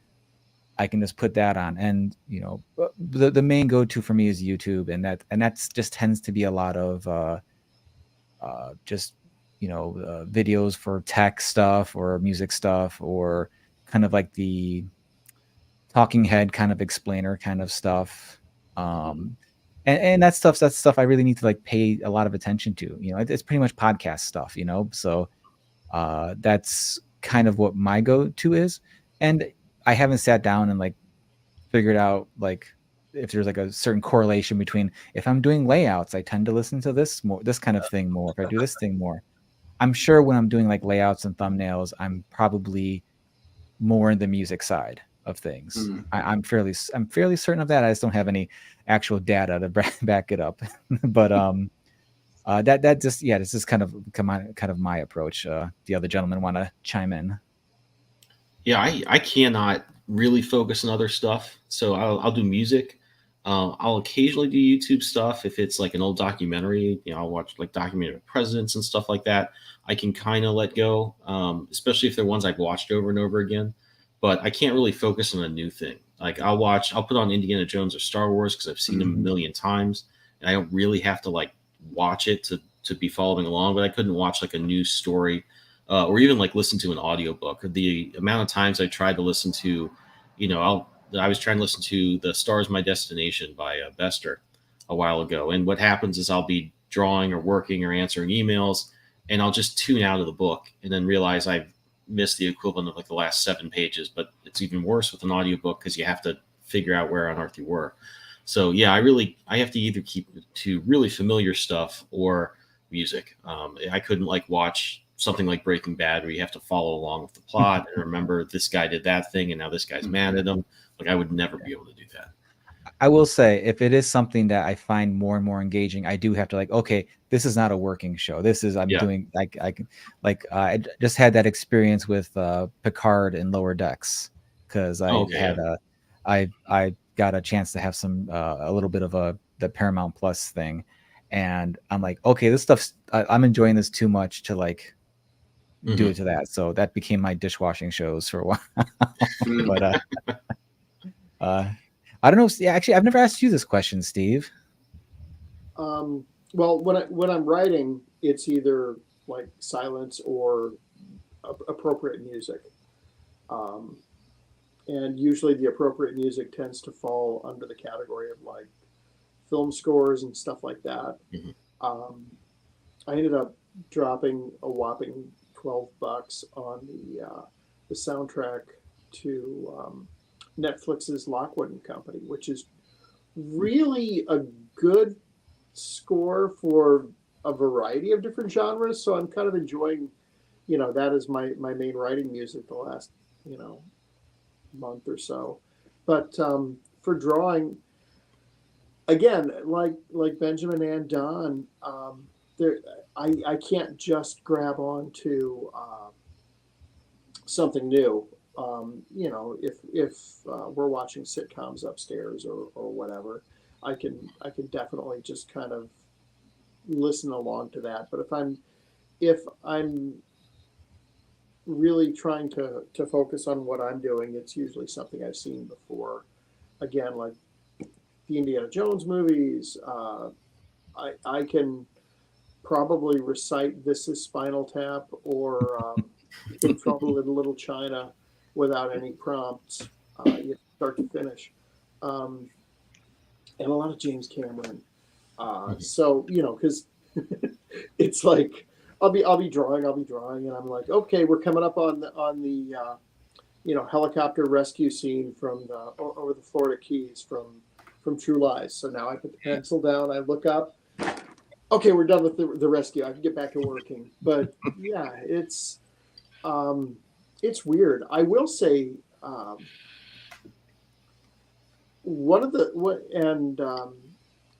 I can just put that on. And the main go-to for me is YouTube, and that's just tends to be a lot of just videos for tech stuff or music stuff, or kind of like the talking head kind of explainer kind of stuff. And that's stuff I really need to like pay a lot of attention to. It's pretty much podcast stuff, so that's kind of what my go-to is. And I haven't sat down and like figured out like if there's like a certain correlation between, if I'm doing layouts, I tend to listen to this kind of thing more. If I do this thing more, I'm sure when I'm doing like layouts and thumbnails, I'm probably more in the music side of things. I'm fairly certain of that. I just don't have any actual data to back it up. But that just, yeah, this is kind of my approach. The other gentlemen want to chime in? Yeah, I cannot really focus on other stuff, so I'll do music. I'll occasionally do YouTube stuff if it's like an old documentary. I'll watch like documentary presidents and stuff like that. I can kind of let go, especially if they're ones I've watched over and over again. But I can't really focus on a new thing. Like I'll put on Indiana Jones or Star Wars because I've seen them a million times, and I don't really have to like watch it to be following along. But I couldn't watch like a new story or even like listen to an audiobook. The amount of times I tried to listen to, I was trying to listen to The Stars My Destination by Bester a while ago. And what happens is I'll be drawing or working or answering emails, and I'll just tune out of the book and then realize I've missed the equivalent of like the last 7 pages. But it's even worse with an audiobook because you have to figure out where on earth you were. So yeah, I have to either keep to really familiar stuff or music. I couldn't like watch something like Breaking Bad where you have to follow along with the plot and remember this guy did that thing and now this guy's mad at him. Like I would never be able to do that. I will say, if it is something that I find more and more engaging, I do have to like, okay, this is not a working show. This is doing like I just had that experience with Picard and Lower Decks because I got a chance to have some a little bit of the Paramount Plus thing, and I'm like, okay, this stuff's I'm enjoying this too much to like do it to that. So that became my dishwashing shows for a while. But I don't know. Yeah, actually, I've never asked you this question, Steve. Well, when I'm writing, it's either like silence or appropriate music, and usually the appropriate music tends to fall under the category of like film scores and stuff like that. I ended up dropping a whopping $12 on the soundtrack Netflix's Lockwood and Company, which is really a good score for a variety of different genres. So I'm kind of enjoying, that is my main writing music the last, month or so. But for drawing, again, like Benjamin and Don, I can't just grab on to something new. If we're watching sitcoms upstairs or whatever, I can definitely just kind of listen along to that. But if I'm really trying to focus on what I'm doing, it's usually something I've seen before. Again, like the Indiana Jones movies, I can probably recite "This Is Spinal Tap" or "In Trouble in Little China" without any prompts, start to finish, and a lot of James Cameron. So because it's like I'll be drawing, and I'm like, okay, we're coming up on the helicopter rescue scene from over the Florida Keys from True Lies. So now I put the pencil down, I look up. Okay, we're done with the rescue. I can get back to working. But yeah, it's weird. I will say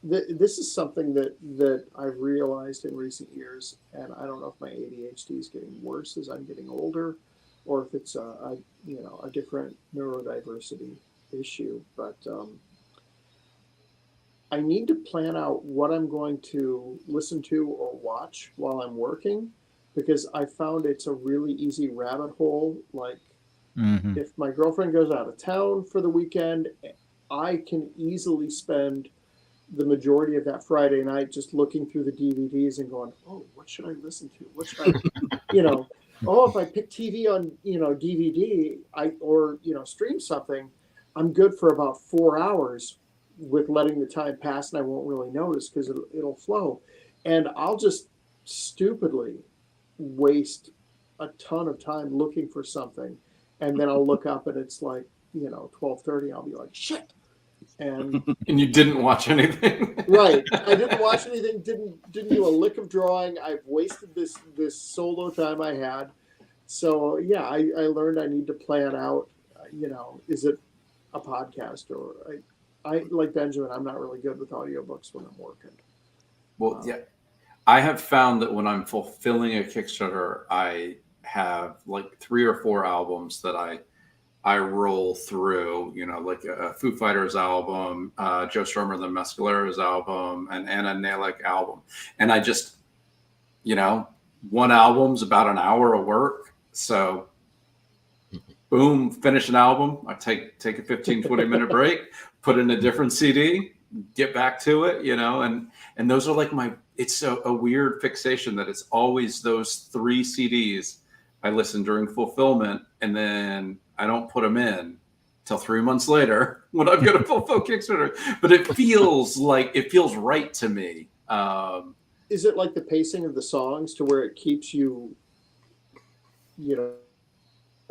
this is something that I've realized in recent years, and I don't know if my ADHD is getting worse as I'm getting older, or if it's a different neurodiversity issue. But I need to plan out what I'm going to listen to or watch while I'm working, because I found it's a really easy rabbit hole. Like if my girlfriend goes out of town for the weekend, I can easily spend the majority of that Friday night just looking through the DVDs and going, oh, what should I listen to? What should I, oh, if I pick TV on, DVD, or stream something, I'm good for about 4 hours with letting the time pass, and I won't really notice because it'll flow. And I'll just stupidly waste a ton of time looking for something. And then I'll look up and it's like, 12:30. I'll be like, shit. And you didn't watch anything. Right. I didn't watch anything, didn't do a lick of drawing. I've wasted this solo time I had. So yeah, I learned I need to plan out, is it a podcast, or I like Benjamin, I'm not really good with audiobooks when I'm working. Well, yeah, I have found that when I'm fulfilling a Kickstarter, I have like 3 or 4 albums that I roll through, like a Foo Fighters album, Joe Strummer and the Mescaleros album, and Anna Nalick album. And I just, one album's about an hour of work. So boom, finish an album. I take a 15, 20 minute break, put in a different CD, get back to it, and those are like it's a weird fixation that it's always those 3 CDs I listen during fulfillment, and then I don't put them in till 3 months later when I've got a fulfill Kickstarter. But it feels right to me. Is it like the pacing of the songs to where it keeps you,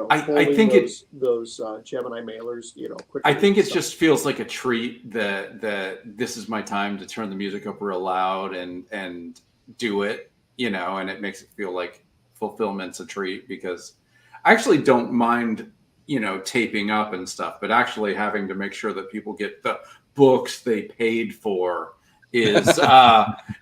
I think those Gemini mailers, quickly? I think it just feels like a treat that this is my time to turn the music up real loud and do it, and it makes it feel like fulfillment's a treat, because I actually don't mind, taping up and stuff, but actually having to make sure that people get the books they paid for is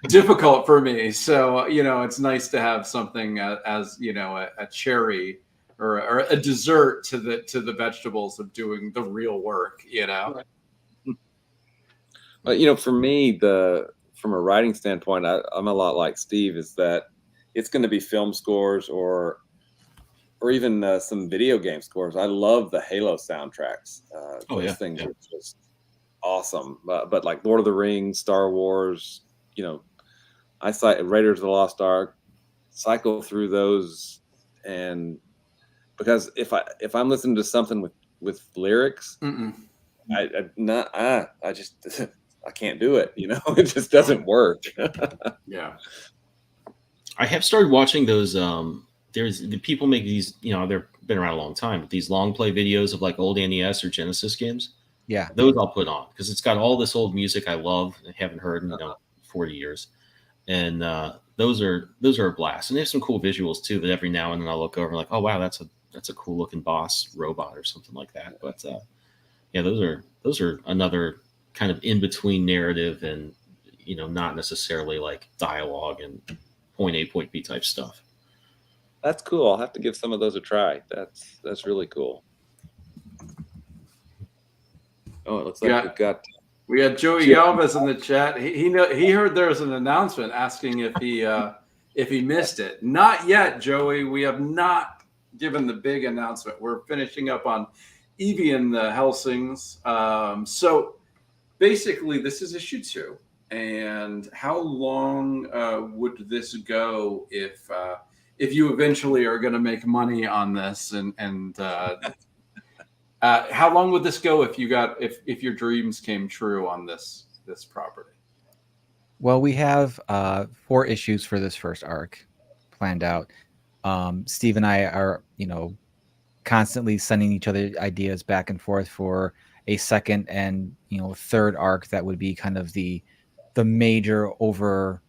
difficult for me. So, it's nice to have something as a cherry or a dessert to the vegetables of doing the real work, Right. Well, for me, from a writing standpoint, I'm a lot like Steve, is that it's going to be film scores or even some video game scores. I love the Halo soundtracks. Those things are just awesome. But like Lord of the Rings, Star Wars, I cite Raiders of the Lost Ark, cycle through those, and because if I'm listening to something with lyrics, I can't do it. It just doesn't work. Yeah. I have started watching those there's the people make these, they've been around a long time, but these long play videos of like old NES or Genesis games. Yeah. Those I'll put on because it's got all this old music I love and haven't heard in 40 years. And those are a blast. And they have some cool visuals too that every now and then I'll look over and like, oh wow, that's a cool looking boss robot or something like that. But yeah, those are another kind of in between narrative and not necessarily like dialogue and point A, point B type stuff. That's cool. I'll have to give some of those a try. That's really cool. Oh, it looks like we got Joey Galvez in the chat. He heard there was an announcement asking if he missed it. Not yet, Joey. We have not given the big announcement. We're finishing up on Eevee and the Hellsings. So basically, this is issue 2. And how long would this go if you eventually are going to make money on this? And how long would this go if your dreams came true on this property? Well, we have 4 issues for this first arc planned out. Steve and I are, constantly sending each other ideas back and forth for a second and third arc that would be kind of the major over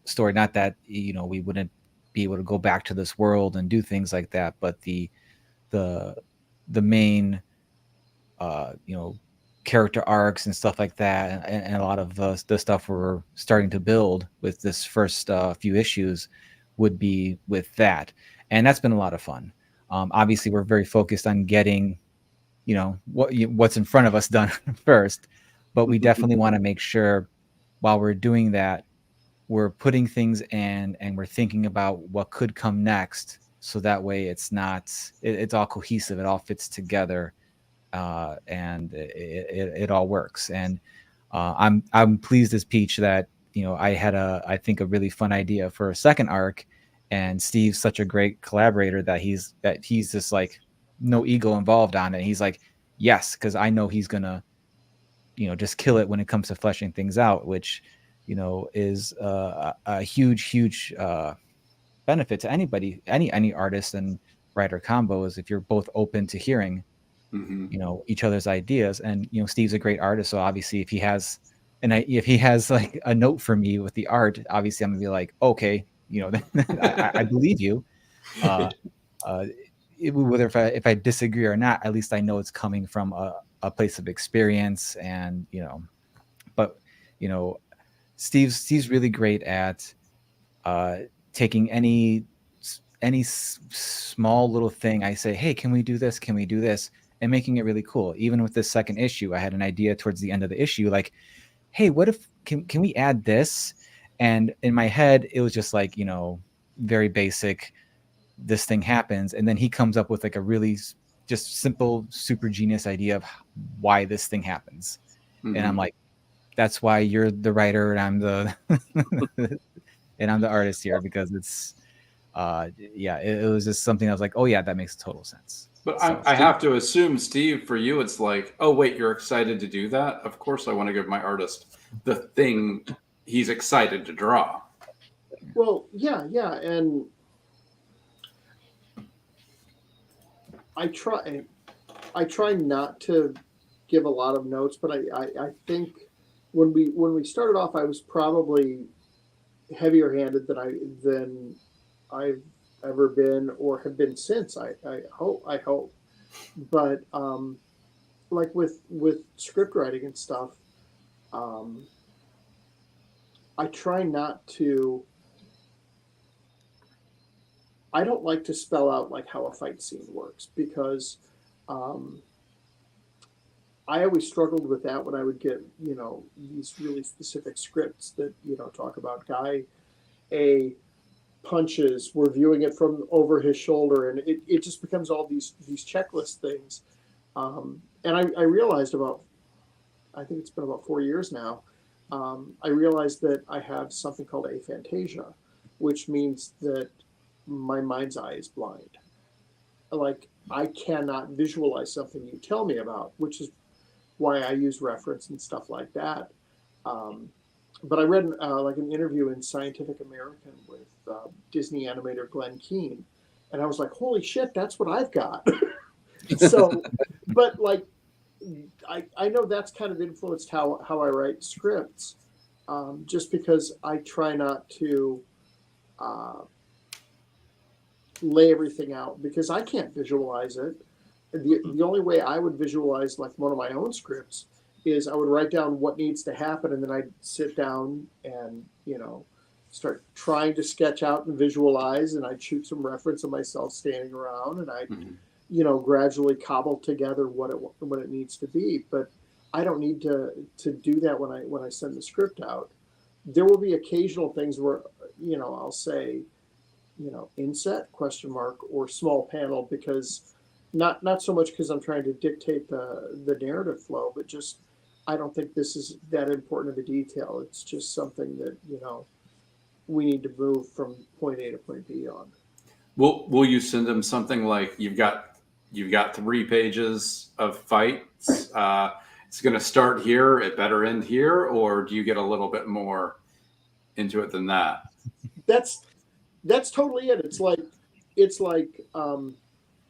story. Not that we wouldn't be able to go back to this world and do things like that, but the main character arcs and stuff like that, and a lot of the stuff we're starting to build with this first few issues would be with that, and that's been a lot of fun. Obviously, we're very focused on getting what's in front of us done first, but we definitely want to make sure while we're doing that, we're putting things in and we're thinking about what could come next, so that way it's all cohesive, it all fits together, and it all works. And I'm pleased as Peach that I had I think a really fun idea for a second arc, and Steve's such a great collaborator that he's just like no ego involved on it. He's like, yes, because I know he's gonna just kill it when it comes to fleshing things out, which is a huge benefit to anybody, any artist and writer combo, is if you're both open to hearing each other's ideas. And Steve's a great artist, so obviously if he has like a note for me with the art, obviously I'm gonna be like, okay, I believe you. Whether if I disagree or not, at least I know it's coming from a place of experience. And but Steve's really great at taking any small little thing I say, hey, can we do this, and making it really cool. Even with this second issue, I had an idea towards the end of the issue, like, hey, what if can we add this? And in my head it was just like very basic, this thing happens, and then he comes up with like a really just simple, super genius idea of why this thing happens. And I'm like, that's why you're the writer and I'm the and I'm the artist here, because it's it was just something I was like, oh yeah, that makes total sense. But I have to assume, Steve, for you it's like, oh wait, you're excited to do that? Of course I want to give my artist the thing he's excited to draw. Well, yeah, and I try not to give a lot of notes, but I think when we started off, I was probably heavier handed than I've ever been or have been since. I hope, but like with script writing and stuff, I try not to. I don't like to spell out like how a fight scene works, because I always struggled with that when I would get, these really specific scripts that, talk about guy A punches, we're viewing it from over his shoulder, and it just becomes all these checklist things. And I realized I think it's been about 4 years now, I realized that I have something called aphantasia, which means that my mind's eye is blind. Like, I cannot visualize something you tell me about, which is why I use reference and stuff like that. but I read like an interview in Scientific American with Disney animator Glenn Keane, and I was like, holy shit, that's what I've got. So, but like, I know that's kind of influenced how I write scripts, just because I try not to lay everything out because I can't visualize it. The only way I would visualize like one of my own scripts is I would write down what needs to happen, and then I'd sit down and, you know, start trying to sketch out and visualize, and I'd shoot some reference of myself standing around, and I'd, you know, gradually cobble together what it needs to be. But I don't need to do that when I send the script out. There will be occasional things where, you know, I'll say, you know, inset question mark or small panel, because not so much because I'm trying to dictate the narrative flow, but just I don't think this is that important of a detail. It's just something that, you know, we need to move from point A to point B on. Will you send them something like you've got 3 pages of fights? It's going to start here. It better end here, or do you get a little bit more into it than that? That's totally it. It's like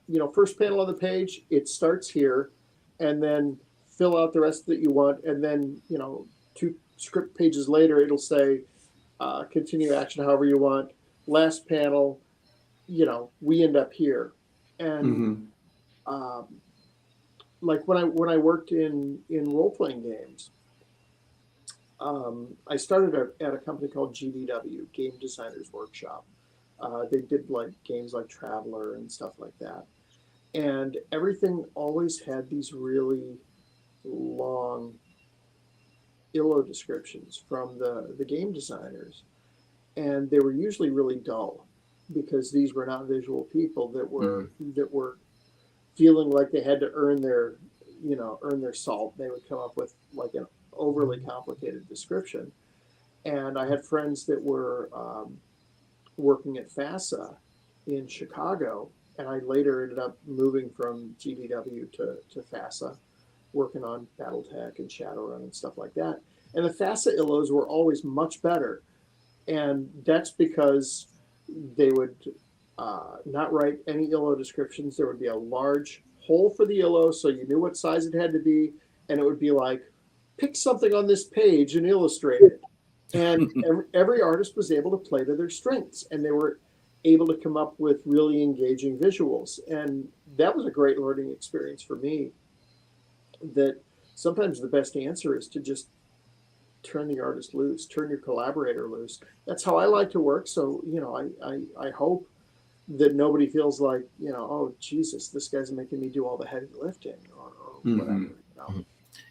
you know, first panel of the page, it starts here, and then fill out the rest that you want, and then, you know, 2 script pages later, it'll say continue action however you want. Last panel, you know, we end up here, and like when I worked in role playing games, I started at a company called GDW, Game Designers Workshop. They did like games like Traveler and stuff like that. And everything always had these really long ILO descriptions from the game designers. And they were usually really dull because these were not visual people that were feeling like they had to earn their salt. They would come up with like an overly complicated description. And I had friends that were working at FASA in Chicago, and I later ended up moving from GDW to FASA, working on BattleTech and Shadowrun and stuff like that. And the FASA ILOs were always much better, and that's because they would not write any ILO descriptions. There would be a large hole for the ILO, so you knew what size it had to be, and it would be like, pick something on this page and illustrate it. And every artist was able to play to their strengths, and they were able to come up with really engaging visuals. And that was a great learning experience for me, that sometimes the best answer is to just turn the artist loose, turn your collaborator loose. That's how I like to work. So, you know, I hope that nobody feels like, you know, oh, Jesus, this guy's making me do all the heavy lifting or whatever. You know?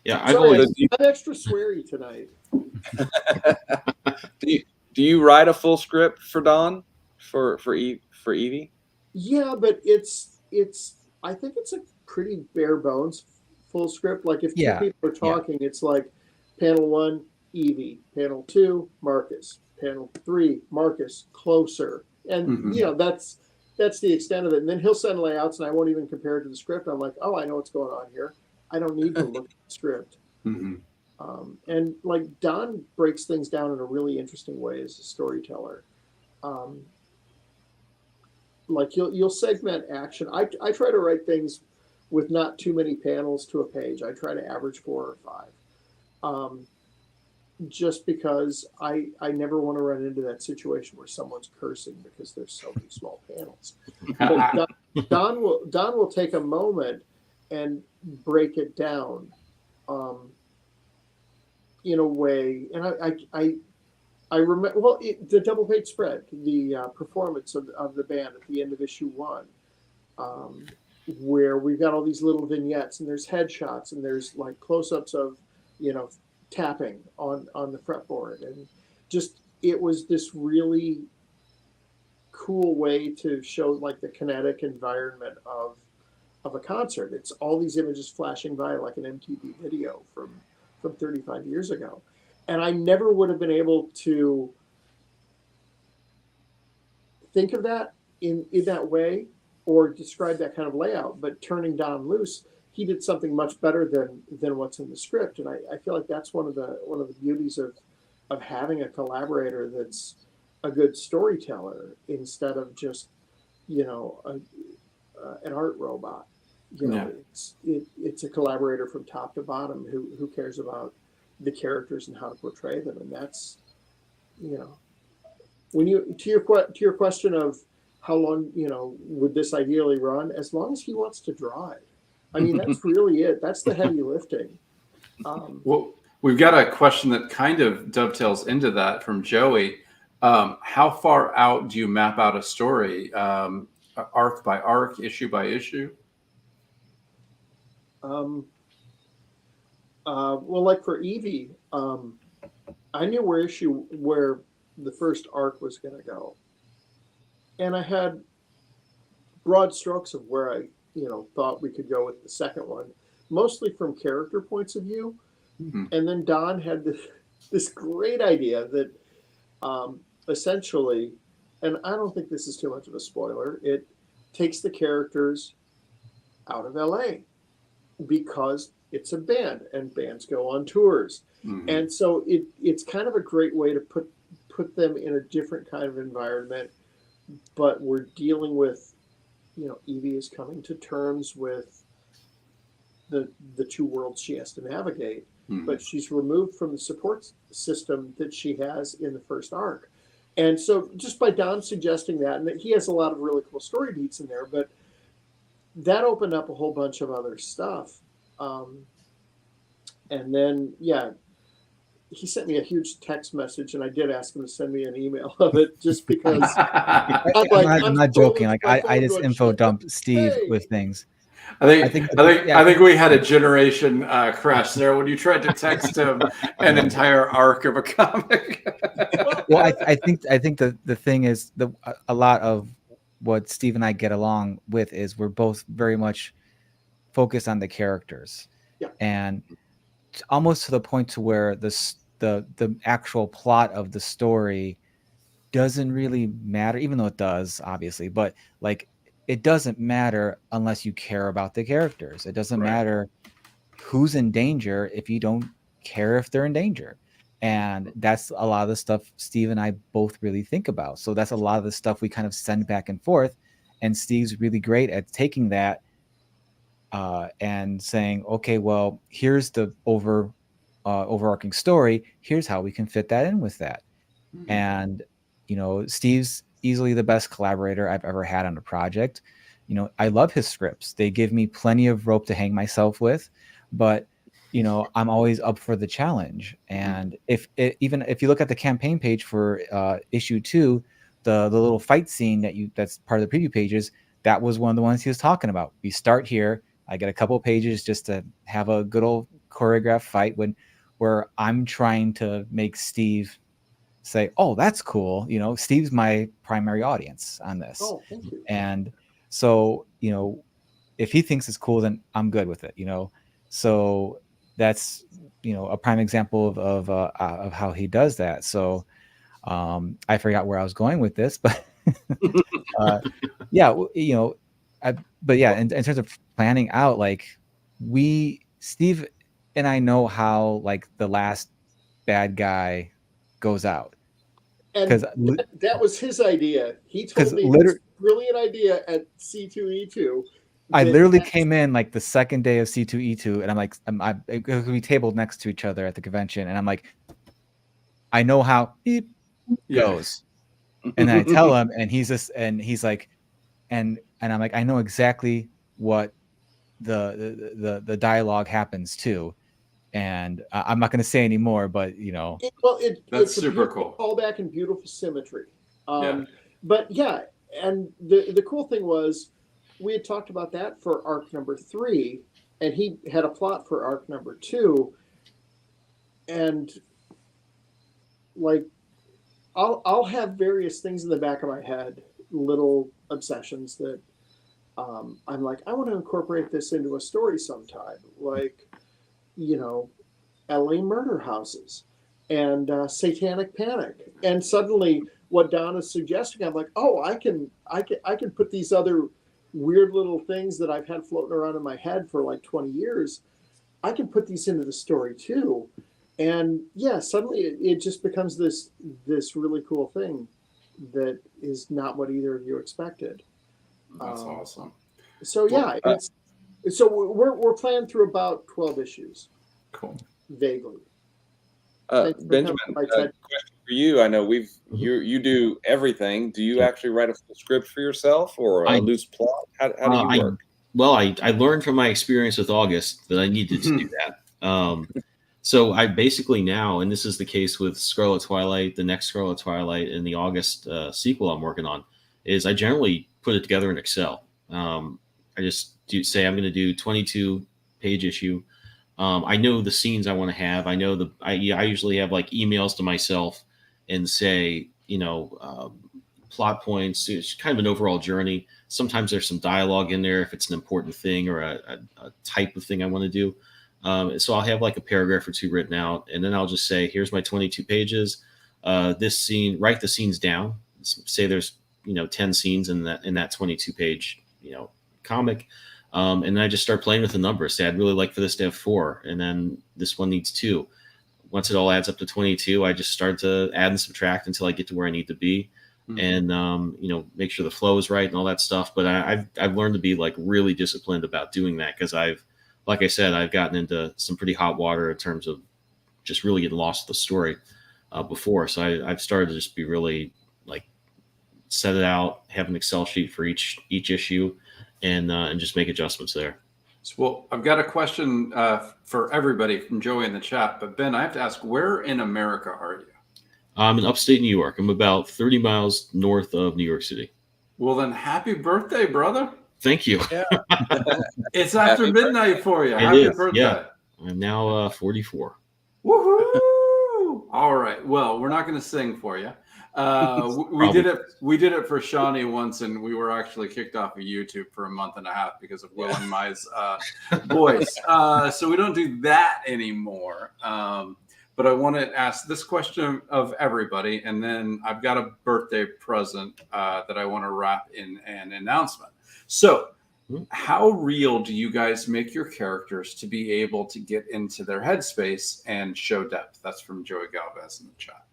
Yeah, Sorry, I'm extra sweary tonight. Do you write a full script for Dawn for Evie? Yeah, but it's I think it's a pretty bare bones full script. Like if 2 people are talking, it's like panel 1, Evie, panel 2, Marcus, panel 3, Marcus, closer. And you know, that's the extent of it. And then he'll send layouts and I won't even compare it to the script. I'm like, oh, I know what's going on here. I don't need to look at the script. And like Don breaks things down in a really interesting way as a storyteller. Like you'll segment action. I try to write things with not too many panels to a page. I try to average 4 or 5. Just because I never want to run into that situation where someone's cursing because there's so many small panels. But Don will take a moment and break it down in a way. And I remember, well, the double page spread, the performance of the band at the end of issue 1, where we've got all these little vignettes and there's headshots and there's like close-ups of, you know, tapping on the fretboard. And just, it was this really cool way to show like the kinetic environment of a concert. It's all these images flashing by like an MTV video from 35 years ago. And I never would have been able to think of that in that way or describe that kind of layout. But turning Don loose, he did something much better than what's in the script. And I feel like that's one of the beauties of of having a collaborator that's a good storyteller instead of just, an art robot. Yeah. It's a collaborator from top to bottom who cares about the characters and how to portray them, and that's, when you to your question of how long would this ideally run, as long as he wants to draw it. I mean, that's really it. That's the heavy lifting. Well, we've got a question that kind of dovetails into that from Joey. How far out do you map out a story, arc by arc, issue by issue? Well, like for Evie, I knew where the first arc was going to go, and I had broad strokes of where I thought we could go with the second one, mostly from character points of view. Mm-hmm. And then Don had this great idea that essentially, and I don't think this is too much of a spoiler, it takes the characters out of LA because it's a band and bands go on tours. Mm-hmm. And so it's kind of a great way to put them in a different kind of environment, but we're dealing with, Evie is coming to terms with the two worlds she has to navigate, but she's removed from the support system that she has in the first arc. And so just by Don suggesting that, and that he has a lot of really cool story beats in there, but that opened up a whole bunch of other stuff. And then, he sent me a huge text message, and I did ask him to send me an email of it just because I'm not joking. Like I just info dump Steve with things. I think we had a generation crash there when you tried to text him an entire arc of a comic. Well, I think the thing is a lot of what Steve and I get along with is we're both very much focused on the characters, and almost to the point to where the actual plot of the story doesn't really matter, even though it does, obviously, but like it doesn't matter unless you care about the characters. It doesn't matter who's in danger if you don't care if they're in danger. And that's a lot of the stuff Steve and I both really think about. So that's a lot of the stuff we kind of send back and forth. And Steve's really great at taking that and saying, okay, well, here's the overarching story. Here's how we can fit that in with that. Mm-hmm. And, Steve's easily the best collaborator I've ever had on a project. I love his scripts. They give me plenty of rope to hang myself with, but I'm always up for the challenge. And even if you look at the campaign page for issue 2, the little fight scene that's part of the preview pages, that was one of the ones he was talking about. We start here. I get a couple pages just to have a good old choreographed fight where I'm trying to make Steve say, "Oh, that's cool." Steve's my primary audience on this. Oh, thank you. And so, if he thinks it's cool, then I'm good with it. So that's a prime example of how he does that. So I forgot where I was going with this, but in terms of planning out, like Steve and I know how like the last bad guy goes out. And that was his idea. He told me this brilliant idea at C2E2. I literally came in like the second day of C2E2, and I'm like, we tabled next to each other at the convention, and I'm like, I know how beep goes, and then I tell him, and he's like, and I'm like, I know exactly what the dialogue happens too, and I'm not going to say any more, but that's super cool. Callback and beautiful symmetry. But and the cool thing was, we had talked about that for arc number 3, and he had a plot for arc number 2. And like, I'll have various things in the back of my head, little obsessions that I'm like, I want to incorporate this into a story sometime, like, LA murder houses and satanic panic. And suddenly what Don is suggesting, I'm like, oh, I can put these other weird little things that I've had floating around in my head for like 20 years. I can put these into the story too. And yeah, suddenly it just becomes this really cool thing that is not what either of you expected. That's Um, awesome. So yeah, Well, we're planning through about 12 issues cool. vaguely. Thanks for Benjamin, coming by, Ted. question for you. I know Mhm. you do everything. Do you Yeah. actually write a full script for yourself or a I loose plot? How do you work? I learned from my experience with August that I needed to do that. So I basically now, and this is the case with Scarlet Twilight, the next Scarlet Twilight, and the August sequel I'm working on, is I generally put it together in Excel. I just say I'm going to do 22-page issue. I know the scenes I want to have. I know I usually have like emails to myself and say, plot points. It's kind of an overall journey. Sometimes there's some dialogue in there if it's an important thing or a type of thing I want to do. So I'll have like a paragraph or two written out, and then I'll just say, here's my 22 pages. This scene, write the scenes down. Say there's 10 scenes in that 22 page comic. And then I just start playing with the numbers. Say I'd really like for this to have 4, and then this one needs 2. Once it all adds up to 22, I just start to add and subtract until I get to where I need to be, and make sure the flow is right and all that stuff. But I've learned to be like really disciplined about doing that because like I said, I've gotten into some pretty hot water in terms of just really getting lost in the story before. So I've started to just be really like set it out, have an Excel sheet for each issue, and just make adjustments there. Well, I've got a question for everybody from Joey in the chat, but Ben, I have to ask, where in America are you? I'm in upstate New York. I'm about 30 miles north of New York City. Well, then happy birthday, brother. Thank you. Yeah. It's after Happy midnight for you. It Happy is, birthday. yeah. I'm now 44. Woohoo! All right. Well, we're not going to sing for you. We did it. We did it for Shawnee once, and we were actually kicked off of YouTube for a month and a half because of Will and Mai's voice. So we don't do that anymore. But I want to ask this question of everybody, and then I've got a birthday present that I want to wrap in an announcement. So, how real do you guys make your characters to be able to get into their headspace and show depth? That's from Joey Galvez in the chat.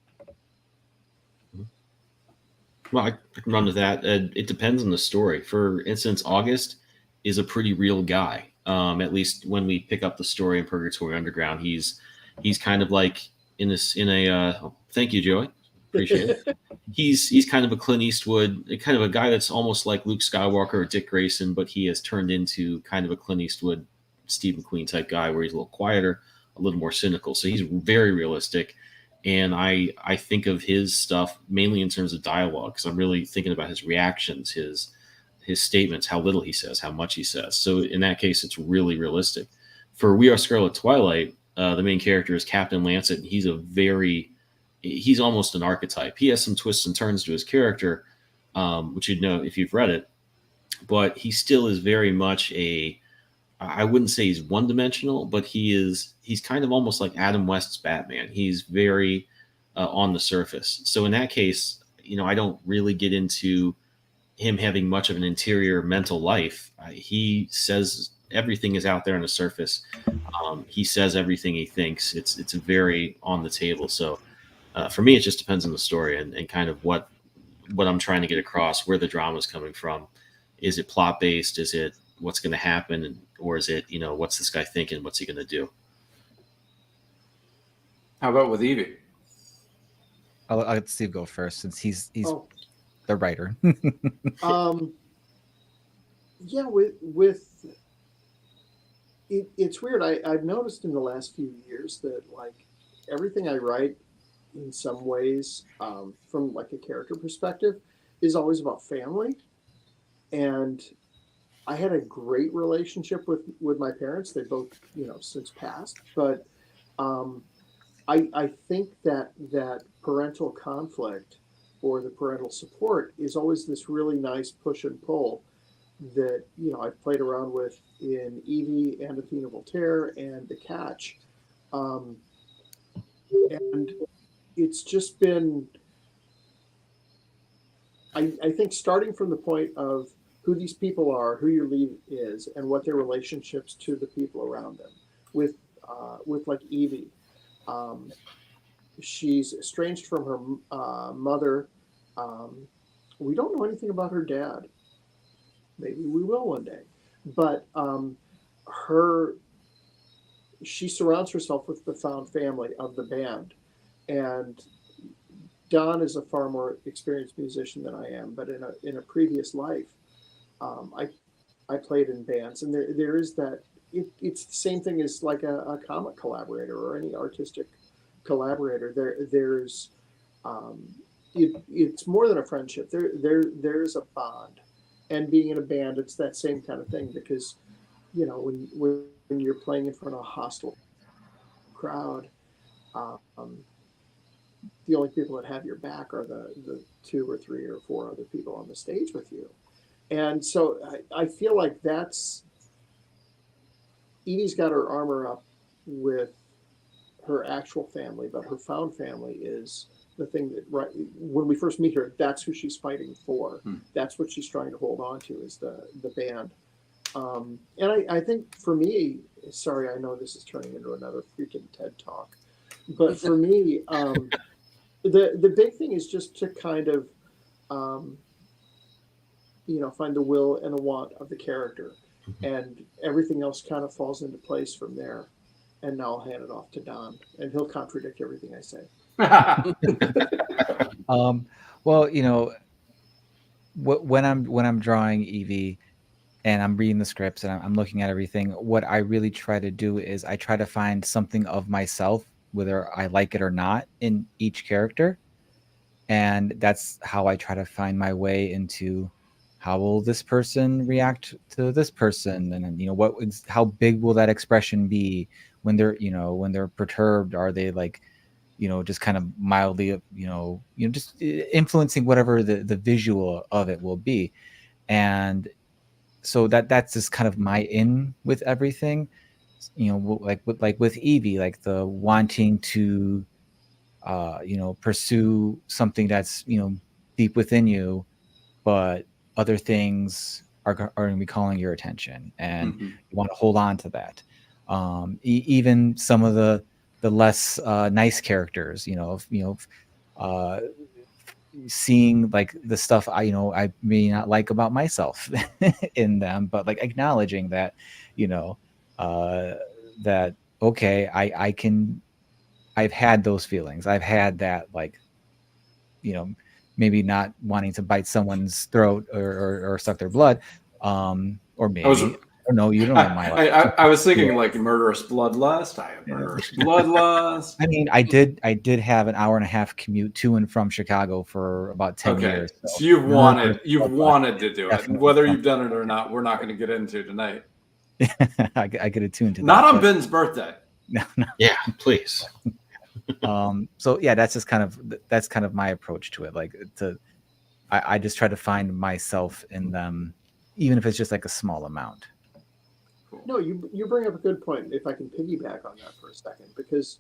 Well, I can run with that. It depends on the story. For instance, August is a pretty real guy. At least when we pick up the story in Purgatory Underground, he's kind of like thank you, Joey. Appreciate it. He's kind of a Clint Eastwood, kind of a guy that's almost like Luke Skywalker or Dick Grayson, but he has turned into kind of a Clint Eastwood, Steve McQueen type guy where he's a little quieter, a little more cynical. So he's very realistic. And I think of his stuff mainly in terms of dialogue because I'm really thinking about his reactions, his statements, how little he says, how much he says. So in that case, it's really realistic. For We Are Scarlet Twilight, the main character is Captain Lancet, and he's almost an archetype. He has some twists and turns to his character, which you'd know if you've read it, but he still is very much I wouldn't say he's one-dimensional, but he's kind of almost like Adam West's Batman. He's very on the surface. So in that case, I don't really get into him having much of an interior mental life. He says everything is out there on the surface. He says everything he thinks. It's very on the table. So for me, it just depends on the story and kind of what I'm trying to get across, where the drama is coming from. Is it plot-based? Is it what's going to happen? Or is it, what's this guy thinking? What's he going to do? How about with Evie? I'll let Steve go first since he's the writer. Yeah, it's weird. I've noticed in the last few years that like everything I write in some ways from like a character perspective is always about family. And I had a great relationship with my parents. They both, since passed. But I think that parental conflict or the parental support is always this really nice push and pull that, I've played around with in Evie and Athena Voltaire and The Catch. And it's just been, I think starting from the point of who these people are, who your lead is, and what their relationships to the people around them. With like Evie, She's estranged from her mother. We don't know anything about her dad. Maybe we will one day. But she surrounds herself with the found family of the band. And Don is a far more experienced musician than I am, but in a previous life, I played in bands, and there is that. It's the same thing as like a comic collaborator or any artistic collaborator. There's it's more than a friendship. There's a bond, and being in a band, it's that same kind of thing because, you know, when you're playing in front of a hostile crowd, the only people that have your back are the 2 or 3 or 4 other people on the stage with you. And so I feel like Edie's got her armor up with her actual family, but her found family is the thing that, right, when we first meet her, that's who she's fighting for. That's what she's trying to hold on to, is the band. And I think for me, sorry, I know this is turning into another freaking TED talk, but for me, the big thing is just to kind of, you know, find the will and the want of the character, and everything else kind of falls into place from there. And now I'll hand it off to Don, and he'll contradict everything I say. Well, you know, when I'm drawing Evie and I'm reading the scripts and I'm looking at everything, what I really try to do is I try to find something of myself, whether I like it or not, in each character. And that's how I try to find my way into how will this person react to this person, and then, you know, how big will that expression be when they're, you know, when they're perturbed? Are they like, you know, just kind of mildly, you know, just influencing whatever the visual of it will be. And so that's just kind of my in with everything, you know, like with Evie, like the wanting to, you know, pursue something that's, you know, deep within you, but other things are going to be calling your attention, and you want to hold on to that. Even some of the less nice characters, seeing like the stuff I may not like about myself in them, but like acknowledging that, that okay, I've had those feelings. I've had that, like, maybe not wanting to bite someone's throat or suck their blood, or maybe. No, you don't know my life. I was thinking like murderous bloodlust. I have murderous bloodlust. I mean, I did have an hour and a half commute to and from Chicago for about 10 years. So you've wanted to do it. Whether you've done it or not, we're not going to get into tonight. I get attuned to not that. On Ben's birthday. No. Yeah, please. So yeah, that's kind of my approach to it. Like, I just try to find myself in them, even if it's just like a small amount. No, you bring up a good point, if I can piggyback on that for a second, because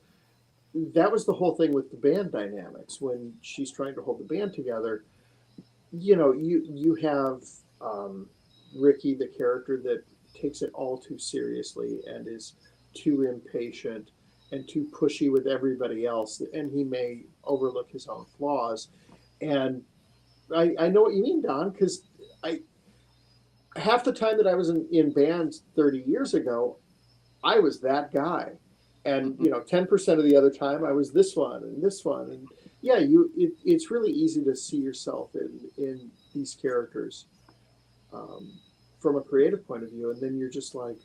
that was the whole thing with the band dynamics. When she's trying to hold the band together, you have Ricky, the character that takes it all too seriously and is too impatient and too pushy with everybody else, and he may overlook his own flaws. And I know what you mean, Don, because half the time that I was in bands 30 years ago, I was that guy. And, 10% of the other time I was this one and this one. And yeah, it's really easy to see yourself in these characters from a creative point of view. And then you're just like,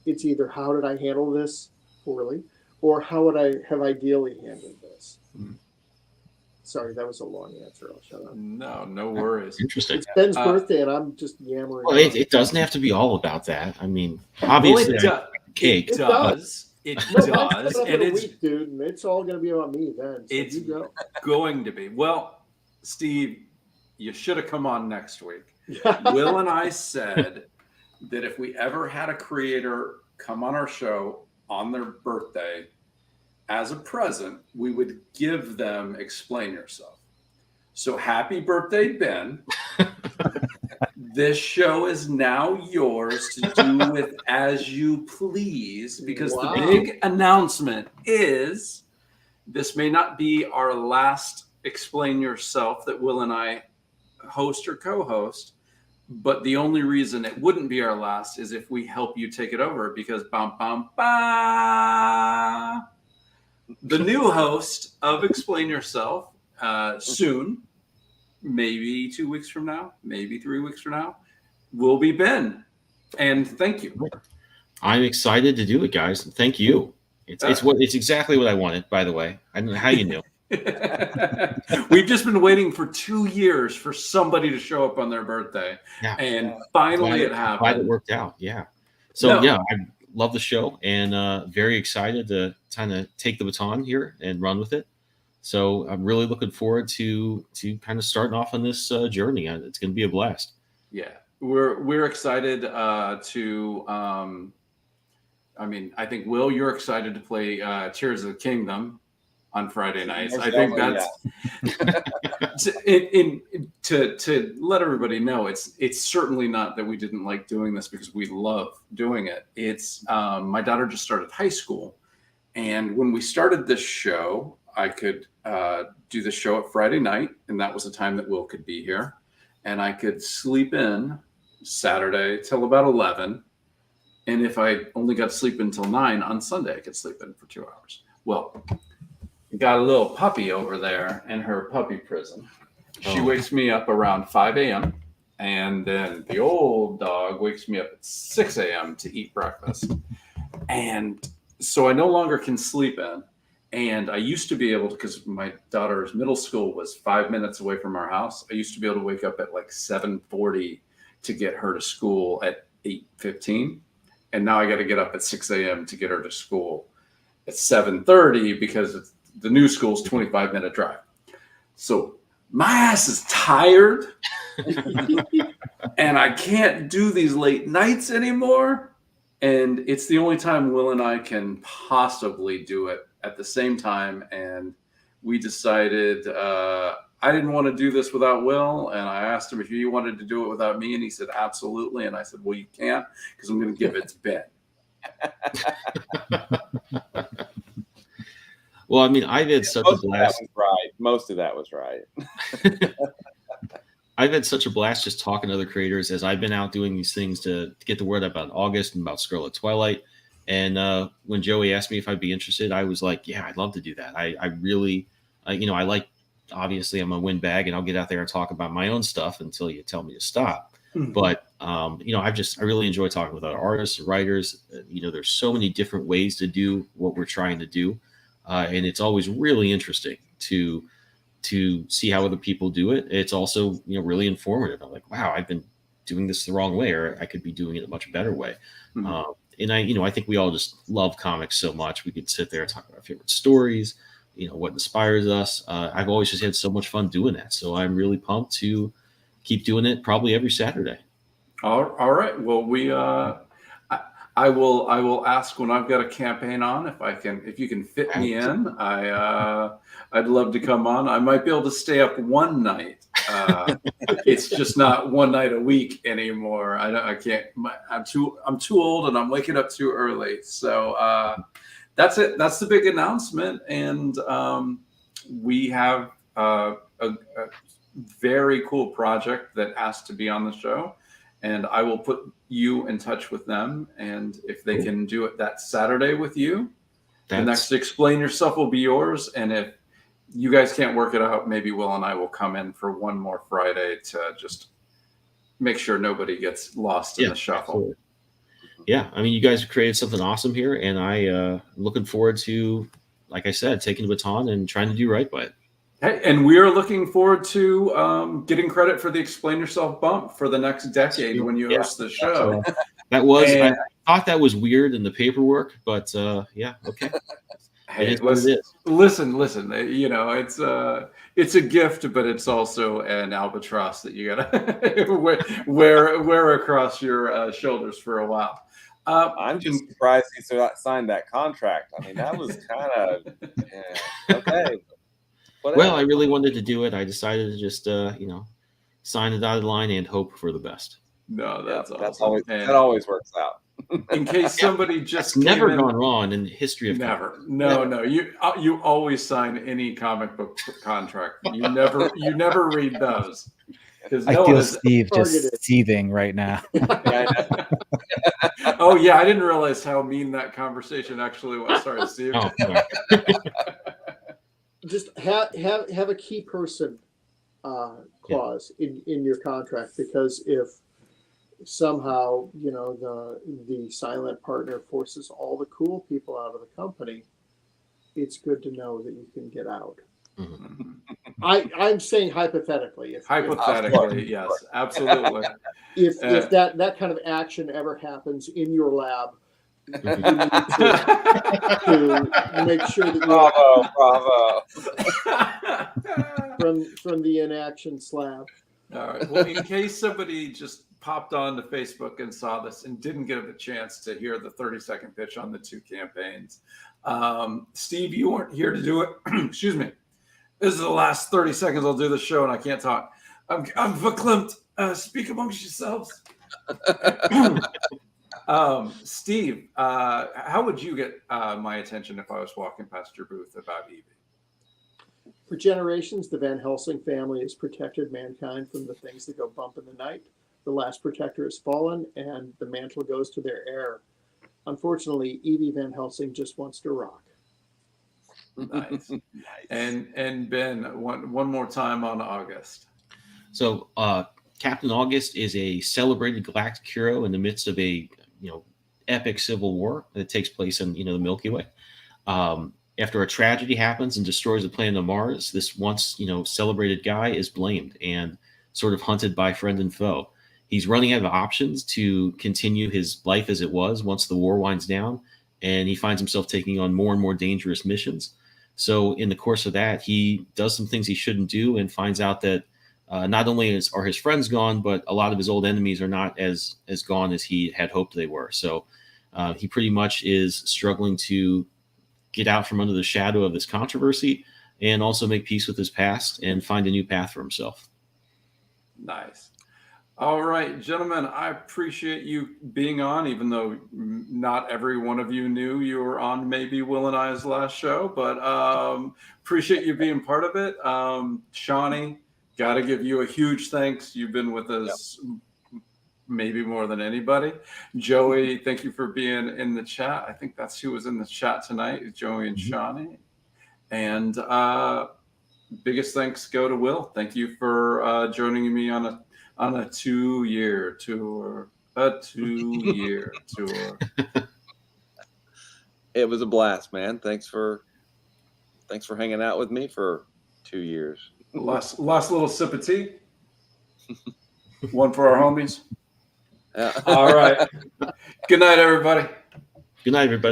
it's either how did I handle this poorly, or how would I have ideally handled this? Sorry, that was a long answer. I'll shut up. No worries. Interesting. It's Ben's birthday, and I'm just yammering. Well, it doesn't have to be all about that. I mean, obviously, cake. It does. It does. And it's week, dude, and it's all going to be about me then. So it's going to be. Well, Steve, you should have come on next week. Will and I said that if we ever had a creator come on our show on their birthday, as a present, we would give them Explain Yourself. So happy birthday, Ben. This show is now yours to do with as you please, because Wow. the big announcement is this may not be our last Explain Yourself that Will and I host or co-host, but the only reason it wouldn't be our last is if we help you take it over, because bam, bam, bam, the new host of Explain Yourself soon, maybe 2 weeks from now, maybe 3 weeks from now, will be Ben. And thank you. I'm excited to do it, guys. Thank you. It's exactly what I wanted, by the way. I don't know how you knew. We've just been waiting for 2 years for somebody to show up on their birthday. Yeah. And finally it Glad it happened. worked out. Yeah. So No. yeah, I love the show and very excited to kind of take the baton here and run with it. So I'm really looking forward to kind of starting off on this journey. It's going to be a blast. Yeah, we're excited to. I mean, I think Will, you're excited to play Tears of the Kingdom on Friday nights. I think that's to let everybody know. It's certainly not that we didn't like doing this, because we love doing it. It's my daughter just started high school, and when we started this show, I could do the show at Friday night, and that was the time that Will could be here. And I could sleep in Saturday till about 11. And if I only got to sleep until 9 on Sunday, I could sleep in for 2 hours. Well, got a little puppy over there in her puppy prison. She wakes me up around 5 a.m. And then the old dog wakes me up at 6 a.m. to eat breakfast. And so I no longer can sleep in. And I used to be able to, because my daughter's middle school was 5 minutes away from our house, I used to be able to wake up at like 7:40 to get her to school at 8:15. And now I got to get up at 6 a.m. to get her to school at 7:30, because the new school's 25-minute drive. So my ass is tired and I can't do these late nights anymore. And it's the only time Will and I can possibly do it at the same time. And we decided I didn't want to do this without Will. And I asked him if he wanted to do it without me. And he said, absolutely. And I said, well, you can't, because I'm going to give it to Ben. Well, I mean, I've had such a blast. Most of that was right. I've had such a blast just talking to other creators as I've been out doing these things to get the word out about August and about Scarlet Twilight. And when Joey asked me if I'd be interested, I was like, yeah, I'd love to do that. I really, I like, obviously I'm a windbag and I'll get out there and talk about my own stuff until you tell me to stop. Mm-hmm. But, I really enjoy talking with other artists, writers. There's so many different ways to do what we're trying to do. And it's always really interesting to see how other people do it. It's also, really informative. I'm like, wow, I've been doing this the wrong way, or I could be doing it a much better way. Mm-hmm. And I think we all just love comics so much. We could sit there and talk about our favorite stories, what inspires us. I've always just had so much fun doing that. So I'm really pumped to keep doing it probably every Saturday. All right. Well, I will ask when I've got a campaign on if you can fit me in. I'd love to come on. I might be able to stay up one night. It's just not one night a week anymore. I can't. I'm too old and I'm waking up too early. So that's it. That's the big announcement. And we have a very cool project that has to be on the show. And I will put you in touch with them. And if they can do it that Saturday with you, the next Explain Yourself will be yours. And if you guys can't work it out, maybe Will and I will come in for one more Friday to just make sure nobody gets lost in the shuffle. Absolutely. Yeah. I mean, you guys have created something awesome here. And I'm looking forward to, like I said, taking the baton and trying to do right by it. Hey, and we are looking forward to getting credit for the Explain Yourself bump for the next decade when you host the show. That was, I thought that was weird in the paperwork, but yeah, okay. Hey, listen. It's a gift, but it's also an albatross that you gotta wear across your shoulders for a while. I'm just surprised he signed that contract. I mean, that was kind of okay. Whatever. Well, I really wanted to do it. I decided to just, sign the dotted line and hope for the best. No, that's Yeah, awesome. And that always works out. in case somebody just It's never came in- gone wrong in the history of Never. No. You always sign any comic book contract. You never read those. Because I no one feel has. Steve targeted. just seething right now. Yeah, I know. Oh yeah, I didn't realize how mean that conversation actually was. Sorry, Steve. Oh, sorry. Just have a key person clause in your contract, because if somehow the silent partner forces all the cool people out of the company, it's good to know that you can get out. Mhm. I'm saying hypothetically, Hypothetically, yes, absolutely. if that kind of action ever happens in your lab, Mhm. you need to make sure that you Bravo. from the inaction slab. All right. Well, in case somebody just popped onto Facebook and saw this and didn't get the chance to hear the 30-second pitch on the two campaigns, Steve, you weren't here to do it. Excuse me. This is the last 30 seconds I'll do the show, and I can't talk. I'm verklempt. Speak amongst yourselves. Steve, how would you get my attention if I was walking past your booth about Eevee? For generations, the Van Helsing family has protected mankind from the things that go bump in the night. The last protector has fallen, and the mantle goes to their heir. Unfortunately, Evie Van Helsing just wants to rock. Nice. And Ben, one more time on August. So Captain August is a celebrated galactic hero in the midst of a epic civil war that takes place in the Milky Way. After a tragedy happens and destroys the planet of Mars, this once celebrated guy is blamed and sort of hunted by friend and foe. He's running out of options to continue his life as it was once the war winds down, and he finds himself taking on more and more dangerous missions. So in the course of that, he does some things he shouldn't do and finds out that not only are his friends gone, but a lot of his old enemies are not as gone as he had hoped they were. So he pretty much is struggling to get out from under the shadow of this controversy and also make peace with his past and find a new path for himself. Nice. All right, gentlemen, I appreciate you being on, even though not every one of you knew you were on maybe Will and I's last show, but appreciate you being part of it. Shawnee, got to give you a huge thanks. You've been with us maybe more than anybody. Joey, thank you for being in the chat. I think that's who was in the chat tonight, Joey and Shawnee. And biggest thanks go to Will. Thank you for joining me on a 2-year tour. A 2-year tour. It was a blast, man. Thanks for hanging out with me for 2 years. Last little sip of tea. One for our homies. Yeah. All right. Good night, everybody. Good night, everybody.